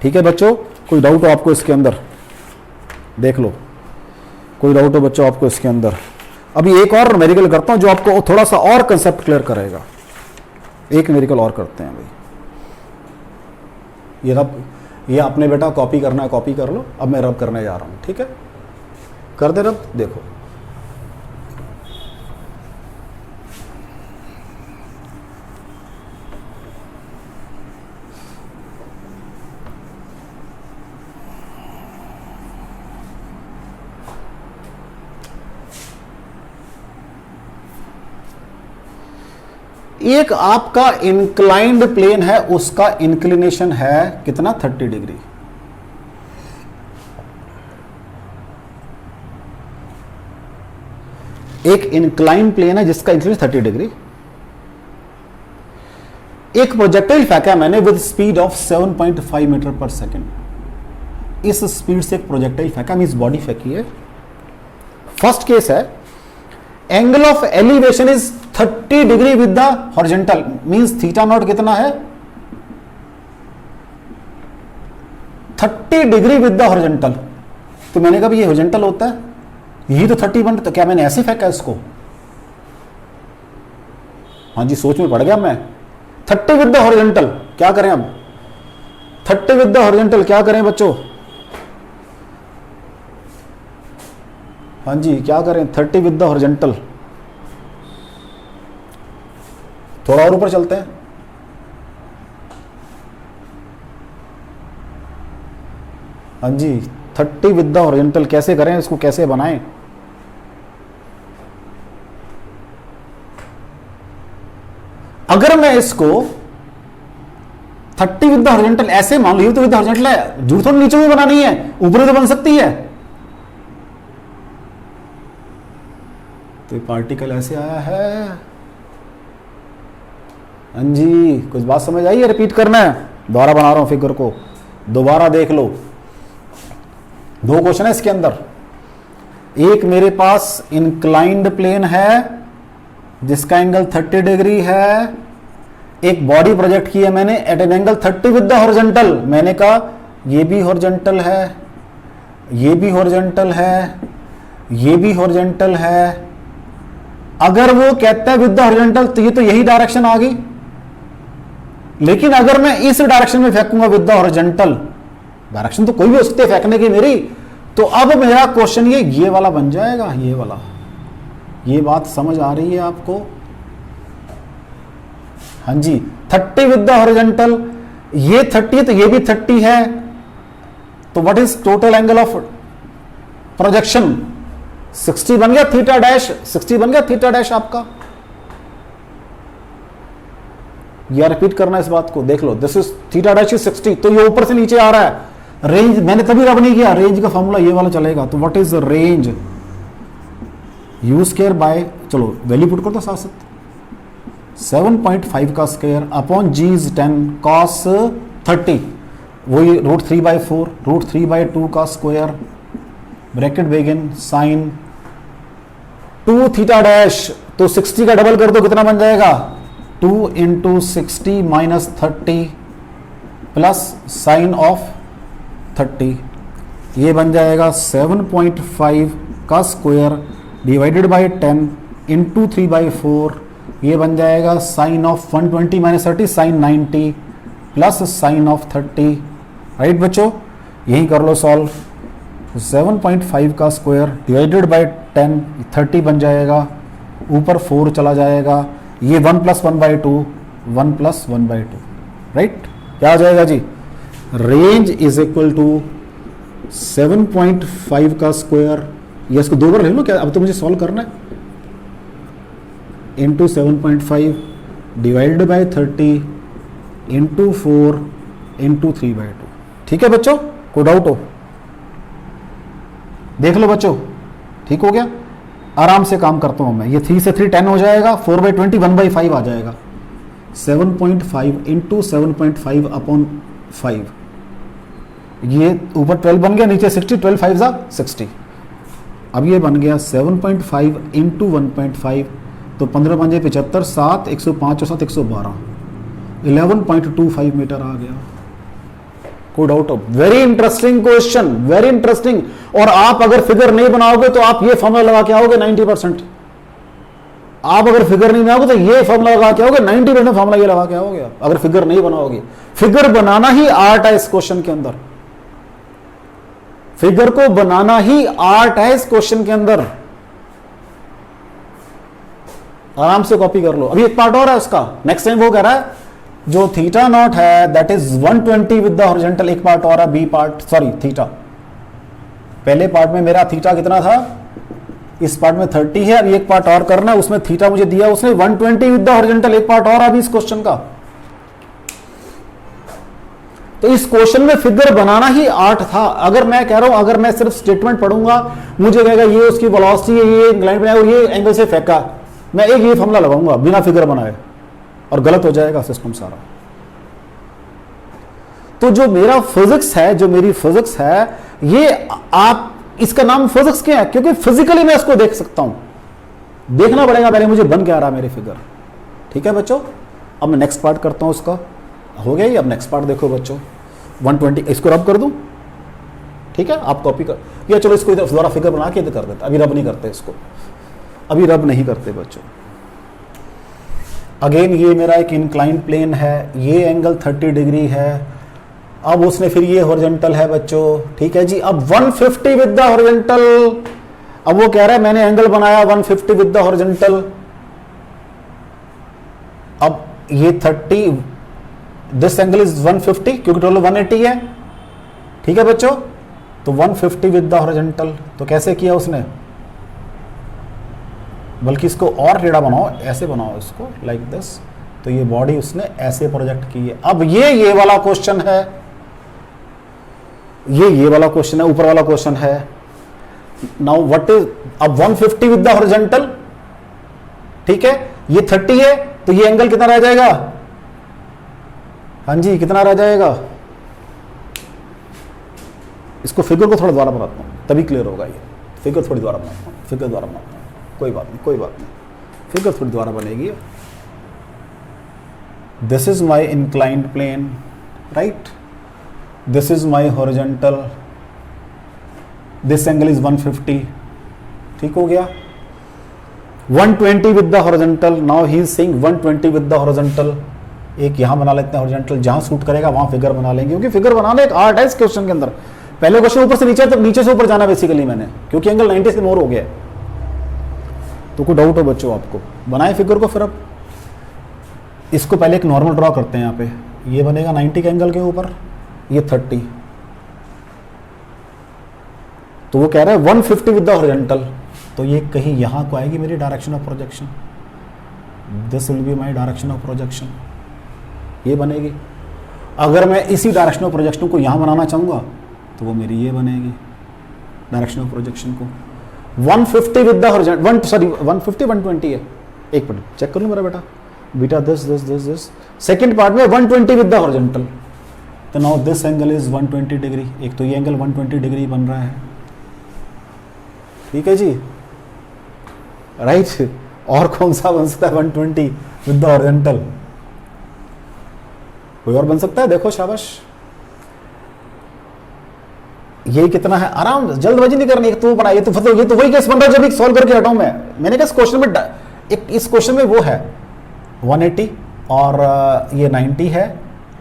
ठीक है बच्चों? कोई डाउट हो आपको इसके अंदर? देख लो, कोई डाउट हो बच्चों आपको इसके अंदर? अभी एक और न्यूमेरिकल करता हूं जो आपको थोड़ा सा और कंसेप्ट क्लियर करेगा। एक न्यूमेरिकल और करते हैं भाई, ये आपने बेटा कॉपी करना है, कॉपी कर लो, अब मैं रब करने जा रहा हूं, ठीक है? कर दे रब, देखो एक आपका इंक्लाइंड प्लेन है, उसका इंक्लिनेशन है कितना 30 डिग्री। एक इंक्लाइंड प्लेन है जिसका इंक्लिनेशन 30 डिग्री। एक प्रोजेक्टाइल फेंका मैंने with speed of 7.5 metre per second. इस स्पीड से एक प्रोजेक्टाइल फेंका, मींस बॉडी फेंकी है। फर्स्ट केस है angle of elevation is 30 degree with the horizontal, means theta naught कितना है 30 डिग्री विद द हॉरिजॉन्टल। तो मैंने कहा ये हॉरिजॉन्टल होता है, यही तो 30 बन, तो क्या मैंने ऐसे फेंका इसको? हाँ जी, सोच में पड़ गया मैं। 30 विद द हॉरिजॉन्टल क्या करें अब? 30 विद द हॉरिजॉन्टल क्या करें बच्चों? हाँ जी क्या करें? 30 विद द हॉरिजॉन्टल। थोड़ा और ऊपर चलते हैं। हाँ जी 30 विद द हॉरिजॉन्टल कैसे करें, इसको कैसे बनाएं? अगर मैं इसको 30 विद द हॉरिजॉन्टल ऐसे मान लो, तो विद द हॉरिजॉन्टल है, जरूरत थोड़ी नीचे भी बनानी है, ऊपर तो बन सकती है। तो ये पार्टिकल ऐसे आया है। हाँ जी कुछ बात समझ आई है? रिपीट करना है, दोबारा बना रहा हूं फिगर को, दोबारा देख लो। दो क्वेश्चन है इसके अंदर। एक मेरे पास इंक्लाइंड प्लेन है जिसका एंगल 30 डिग्री है, एक बॉडी प्रोजेक्ट की है मैंने at an angle 30 with the horizontal. मैंने कहा ये भी हॉरिजॉन्टल है, ये भी हॉरिजॉन्टल है, ये भी हॉरिजॉन्टल है। अगर वो कहता है विद द हॉरिजॉन्टल तो ये तो यही डायरेक्शन आ गई, लेकिन अगर मैं इस डायरेक्शन में फेंकूंगा विद द हॉरिजॉन्टल, डायरेक्शन तो कोई भी हो सकती है फेंकने की मेरी, तो अब मेरा क्वेश्चन ये वाला बन जाएगा, ये वाला। ये बात समझ आ रही है आपको? हाँ जी 30 विद द हॉरिजॉन्टल, ये 30 तो ये भी 30 है, तो what is total angle of projection? 60 बन गया थीटा डैश, 60 बन गया थीटा डैश आपका। या रिपीट करना इस बात को, देख लो, this is theta dash is 60, तो ये ऊपर से नीचे आ रहा है। रेंज मैंने तभी रब नहीं किया, रेंज का फॉर्मूला ये वाला चलेगा। तो what is range? U square by, चलो वैल्यू पुट कर दो साथ साथ, 7.5 का square upon g is 10 cos 30, वही √3/4, √3/2 का square, bracket begin sine 2 theta dash, तो 60 का डबल कर दो कितना बन जाएगा? 2 × 60 - 30 प्लस साइन ऑफ 30, ये बन जाएगा 7.5 का स्क्वायर डिवाइडेड बाय 10 × 3/4, ये बन जाएगा sine of 120 - 30 sine 90 plus sine of 30। Right बच्चों, यही कर लो सॉल्व। 7.5 का स्क्वायर डिवाइडेड बाय 10, 30 बन जाएगा, ऊपर 4 चला जाएगा, ये 1 + 1/2, 1 + 1/2। राइट, क्या आ जाएगा जी? रेंज इज इक्वल टू 7.5 का स्क्वायर, ये इसको दो बार ले लो क्या, अब तो मुझे सॉल्व करना है, into 7.5 divided by 30 into 4 into 3/2। ठीक है बच्चों, कोई डाउट हो? देख लो बच्चों, ठीक हो गया? आराम से काम करता हूं मैं। ये 3 से 3 10 हो जाएगा, 4/20 1/5 आ जाएगा। 7.5 इंटू 7.5 अपॉन 5, ये ऊपर 12 बन गया, नीचे 60, 12 5 ज़ा 60। अब ये बन गया 7.5 इंटू 1.5, तो 15 × 5 = 75, 7 105 और 7 112, 11.25 मीटर आ गया। कोई डाउट हो? Very interesting question, very interesting. और आप अगर फिगर नहीं बनाओगे तो आप ये फॉर्मूला लगा के आओगे 90%। आप अगर फिगर नहीं बनाओगे तो ये फॉर्मूला लगा के आओगे 90% फॉर्मूला ये लगा के आओगे आप, अगर फिगर नहीं बनाओगे। फिगर बनाना ही आर्ट है इस क्वेश्चन के अंदर, फिगर को बनाना ही आर्ट है इस क्वेश्चन के अंदर। आराम से कॉपी कर लो। अभी एक पार्ट और है उसका, नेक्स्ट टाइम वो कह रहा है जो थीटा नॉट है that is 120 with the horizontal. एक पार्ट और है, बी पार्ट, सॉरी थीटा। पहले पार्ट में मेरा थीटा कितना था इस पार्ट में 30 है, अब एक पार्ट और करना है, उसमें थीटा मुझे दिया उसने 120 विद द हॉरिजॉन्टल, एक पार्ट और अभी इस क्वेश्चन का। तो इस क्वेश्चन में फिगर बनाना ही आर्ट था। अगर मैं कह रहा हूं, अगर मैं सिर्फ स्टेटमेंट पढ़ूंगा, मुझे कहेगा ये उसकी वेलोसिटी है, ये इंक्लाइन बनाया और ये एंगल से फेंका, मैं एक ये फॉर्मूला लगाऊंगा बिना फिगर बनाए और गलत हो जाएगा सिस्टम सारा। तो जो मेरा फिजिक्स है, जो मेरी फिजिक्स है, ये आप इसका नाम फिजिक्स क्यों है? क्योंकि फिजिकली मैं इसको देख सकता हूं। देखना पड़ेगा पहले मुझे बन क्या रहा मेरी फिगर। ठीक है बच्चों, अब मैं नेक्स्ट पार्ट करता हूं उसका। हो गया ये, अब नेक्स्ट पार्ट देखो बच्चों। 120 इसको रब कर दूं, ठीक है, आप कॉपी कर या चलो इसको इधर दोबारा फिगर बना के इधर कर देते। अभी रब नहीं करते इसको, अभी रब नहीं करते बच्चों। अगेन ये मेरा एक इंक्लाइंड प्लेन है, ये एंगल 30 डिग्री है। अब उसने फिर ये हॉरिजॉन्टल है बच्चों, ठीक है जी। अब 150 विद द हॉरिजॉन्टल, अब वो कह रहा है मैंने एंगल बनाया 150 विद द हॉरिजॉन्टल। अब ये 30, दिस एंगल इज 150 क्योंकि टोटल 180 है, ठीक है बच्चों। तो 150 विद द हॉरिजॉन्टल, तो कैसे किया उसने? बल्कि इसको और टेढ़ा बनाओ, ऐसे बनाओ इसको, लाइक दिस। तो ये बॉडी उसने ऐसे प्रोजेक्ट की है। अब ये वाला क्वेश्चन है, ये वाला क्वेश्चन है, ऊपर वाला क्वेश्चन है। नाउ व्हाट इज, अब 150 विद द हॉरिजॉन्टल, ठीक है, ये 30 है, तो ये एंगल कितना रह जाएगा? हाँ जी, कितना रह जाएगा? इसको फिगर को थोड़ा दोबारा बनाता हूं तभी क्लियर होगा। ये फिगर थोड़ी दोबारा बनाता हूं, फिगर दोबारा बनाता हूं, कोई बात नहीं, कोई बात नहीं, फिगर थोड़ी दोबारा बनेगी। This is my inclined plane, right, this is my horizontal, this angle is 150, ठीक हो गया। 120 with the horizontal, now he is saying 120 with the horizontal. एक यहां बना लेते हैं हॉरिजॉन्टल, जहां सूट करेगा वहां फिगर बना लेंगे, क्योंकि फिगर बनाना एक आर्ट है इस क्वेश्चन के अंदर। पहले क्वेश्चन ऊपर से नीचे, तो नीचे से ऊपर जाना बेसिकली मैंने, क्योंकि एंगल 90 से मोर हो गया है। तो कोई डाउट हो बच्चों आपको? बनाए फिगर को। फिर अब इसको पहले एक नॉर्मल ड्रॉ करते हैं। यहाँ पे ये बनेगा 90 के एंगल के ऊपर, ये 30, तो वो कह रहा है 150 विद द हॉरिजॉन्टल, तो ये कहीं यहां को आएगी मेरी direction of projection. This will be my direction of projection, ये बनेगी। अगर मैं इसी डायरेक्शन ऑफ प्रोजेक्शन को यहां बनाना चाहूंगा तो वो मेरी ये बनेगी डायरेक्शन ऑफ प्रोजेक्शन को। 150 विद द हॉरिजॉन्टल, सॉरी 150 120 है, एक मिनट चेक कर लूं मेरा बेटा, बीटा दिस सेकंड पार्ट में 120 विद द हॉरिजॉन्टल, तो now this angle is 120 degree. एक तो ये एंगल 120 डिग्री बन रहा है, ठीक है जी, राइट। और कौन सा बन सकता है 120 विद द हॉरिजॉन्टल? कोई और बन सकता है? देखो शाबाश, ये कितना है? आराम, जल्दबाजी नहीं करनी। एक तो बड़ा, ये तो वही केस बन रहा है जब एक सॉल्व करके हटाऊं मैंने कहा इस क्वेश्चन में, एक इस क्वेश्चन में वो है 180 और ये 90 है,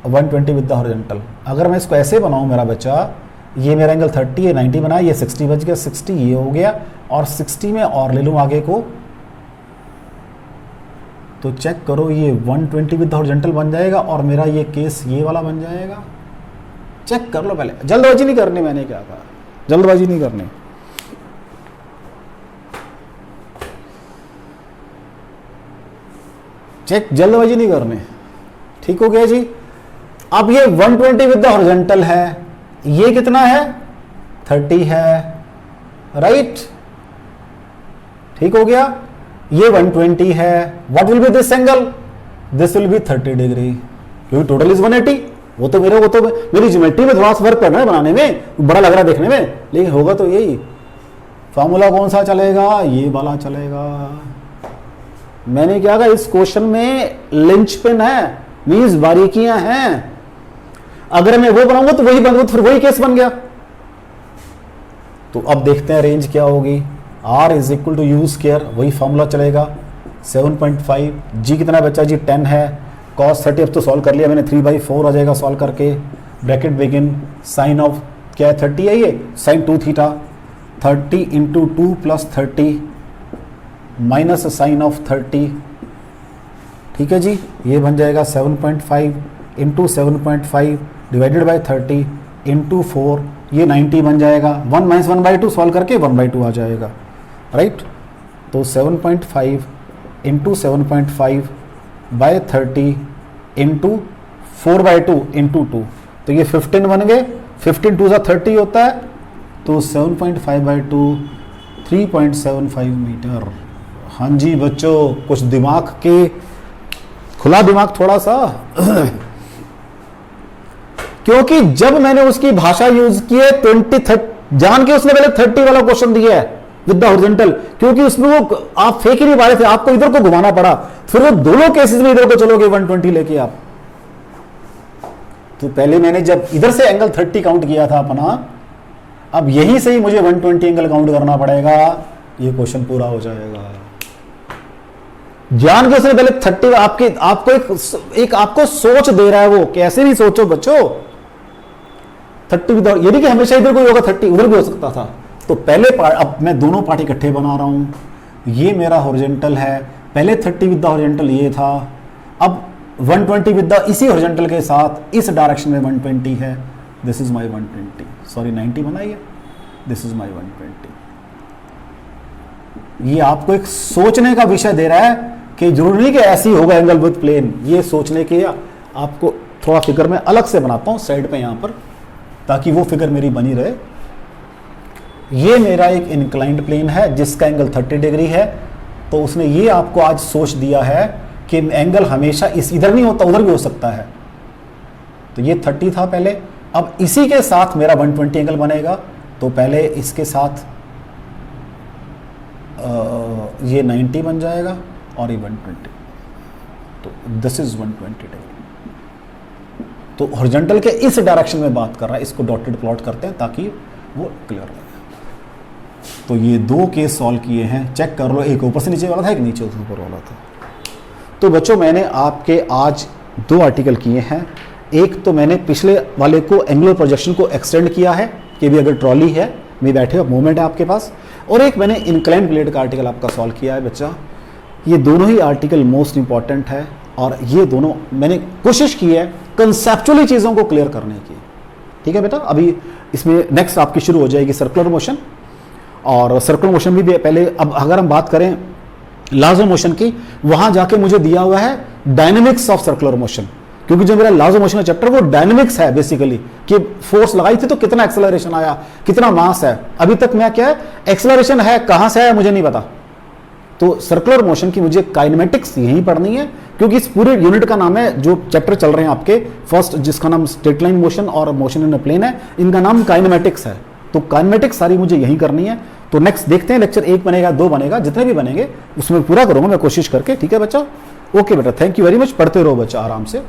120 विद द हॉरिजॉन्टल। अगर मैं इसको ऐसे बनाऊं मेरा बच्चा, ये मेरा एंगल 30 है, 90 बनाया, ये 60 बच गया, 60 ये हो गया, और 60 में और ले लूं आगे को, तो चेक करो ये 120 विद द हॉरिजॉन्टल बन जाएगा और मेरा ये केस ये वाला बन जाएगा। चेक कर लो पहले, जल्दबाजी नहीं करनी। मैंने क्या कहा, जल्दबाजी नहीं करनी। चेक, जल्दबाजी नहीं करनी, ठीक हो गया जी। अब ये 120 विद द हॉरिजॉन्टल है, ये कितना है? 30 है, राइट, ठीक हो गया। ये 120 है, what will B this angle? This will be 30 degree, क्योंकि टोटल इज 180। वो तो मेरी ज्योमेट्री में थोड़ा सा फर्क पड़ रहा है बनाने में, बड़ा लग रहा है देखने में, लेकिन होगा तो यही। फॉर्मूला कौन सा चलेगा? ये वाला चलेगा। मैंने क्या कहा, इस क्वेश्चन में लिंचपिन है, मींस बारीकियां हैं। अगर मैं वो बनाऊंगा तो वही बन, फिर वही केस बन गया। तो अब देखते हैं रेंज क्या होगी। R is equal to u square, वही फॉर्मूला चलेगा। 7.5, जी कितना बचा जी? 10 है। cos 30 अब तो सॉल्व कर लिया मैंने, 3/4 आ जाएगा सॉल्व करके। ब्रैकेट बिगिन, साइन ऑफ क्या है? 30 है, ये sine 2 theta, 30 into 2 plus 30 minus sine of 30, ठीक है जी। ये बन जाएगा 7.5 इंटू 7.5 डिवाइडेड बाई 30 इंटू 4, ये 90 बन जाएगा। 1 - 1/2 सॉल्व करके 1/2 आ जाएगा। राइट। तो 7.5 इंटू 7.5 बाय 30 इंटू 4/2 इंटू 2, तो ये 15 बन गए। 15 2 सा 30 होता है, तो 7.5/2 3.75 मीटर। हाँ जी बच्चों, कुछ दिमाग के खुला दिमाग थोड़ा सा क्योंकि जब मैंने उसकी भाषा यूज की है 20 जान के उसने पहले 30 वाला क्वेश्चन दिया है विद द हॉरिजॉन्टल, क्योंकि उसमें वो आप फेंक ही नहीं पा रहे थे, आपको इधर को घुमाना पड़ा, फिर वो दोनों केसेस में इधर को चलोगे 120 लेके आप। तो पहले मैंने जब इधर से एंगल 30 काउंट किया था अपना, अब यहीं से ही मुझे 120 एंगल काउंट करना पड़ेगा, ये क्वेश्चन पूरा हो जाएगा। जान के उसने पहले 30 आपको सोच दे रहा है, वो कैसे नहीं सोचो बच्चों। 30 विदाउट, ये नहीं कि हमेशा इधर कोई होगा 30 उधर भी हो सकता था। तो पहले अब मैं दोनों पार्ट इकट्ठे बना रहा हूं, ये मेरा हॉरिजॉन्टल है, पहले 30 विद द हॉरिजॉन्टल ये था, अब 120 विद द इसी हॉरिजॉन्टल के साथ इस डायरेक्शन में 120 है, दिस इज माई 120, सॉरी 90 बनाइए, दिस इज माई 120। ये आपको एक सोचने का विषय दे रहा है कि जरूरी नहीं कि ऐसी होगा एंगल विद प्लेन, ये सोचने के आपको थोड़ा फिगर में अलग से बनाता हूं साइड पे यहां पर, ताकि वो फिगर मेरी बनी रहे। ये मेरा एक इंक्लाइंड प्लेन है जिसका एंगल 30 डिग्री है, तो उसने ये आपको आज सोच दिया है कि एंगल हमेशा इस इधर नहीं होता, उधर भी हो सकता है। तो ये 30 था पहले, अब इसी के साथ मेरा 120 एंगल बनेगा, तो पहले इसके साथ ये 90 बन जाएगा और ये 120, तो दिस इज 120 डिग्री। तो हॉरिजॉन्टल के इस डायरेक्शन में बात कर रहा है, इसको डॉटेड प्लॉट करते हैं ताकि वो क्लियर हो। तो ये दो केस सॉल्व किए हैं, चेक कर लो, एक ऊपर से नीचे वाला था, एक नीचे से ऊपर वाला था। तो बच्चों मैंने आपके आज 2 आर्टिकल किए हैं, एक तो मैंने पिछले वाले को एंगुलर प्रोजेक्शन को एक्सटेंड किया है कि भी अगर ट्रॉली है भी बैठे हो, मूवमेंट है आपके पास, और एक मैंने इंक्लाइंड प्लेट का आर्टिकल आपका सॉल्व किया है बच्चा। ये दोनों ही आर्टिकल मोस्ट इंपॉर्टेंट है, और ये दोनों मैंने कोशिश की है कंसेप्चुअली चीज़ों को क्लियर करने की। ठीक है बेटा, अभी इसमें नेक्स्ट आपकी शुरू हो जाएगी सर्कुलर मोशन, और सर्कुलर मोशन भी पहले, अब अगर हम बात करें लॉज ऑफ मोशन की, वहां जाके मुझे दिया हुआ है डायनेमिक्स ऑफ सर्कुलर मोशन, क्योंकि जो मेरा लॉज ऑफ मोशन का चैप्टर वो डायनेमिक्स है बेसिकली, कि फोर्स लगाई थी तो कितना एक्सेलरेशन आया, कितना मास है। अभी तक मैं क्या है, एक्सेलरेशन है, कहां से आया मुझे नहीं पता। तो सर्कुलर मोशन की मुझे काइनेमेटिक्स यही पढ़नी है, क्योंकि इस पूरे यूनिट का नाम है, जो चैप्टर चल रहे हैं आपके फर्स्ट, जिसका नाम स्ट्रेट लाइन मोशन और मोशन इन अ प्लेन है, इनका नाम काइनेमेटिक्स है। तो काइनेमेटिक्स सारी मुझे यही करनी है। तो नेक्स्ट देखते हैं, लेक्चर 1 बनेगा, 2 बनेगा, जितने भी बनेंगे उसमें पूरा करूंगा मैं कोशिश करके। ठीक है बच्चा, ओके बेटा, थैंक यू वेरी मच, पढ़ते रहो बच्चा आराम से।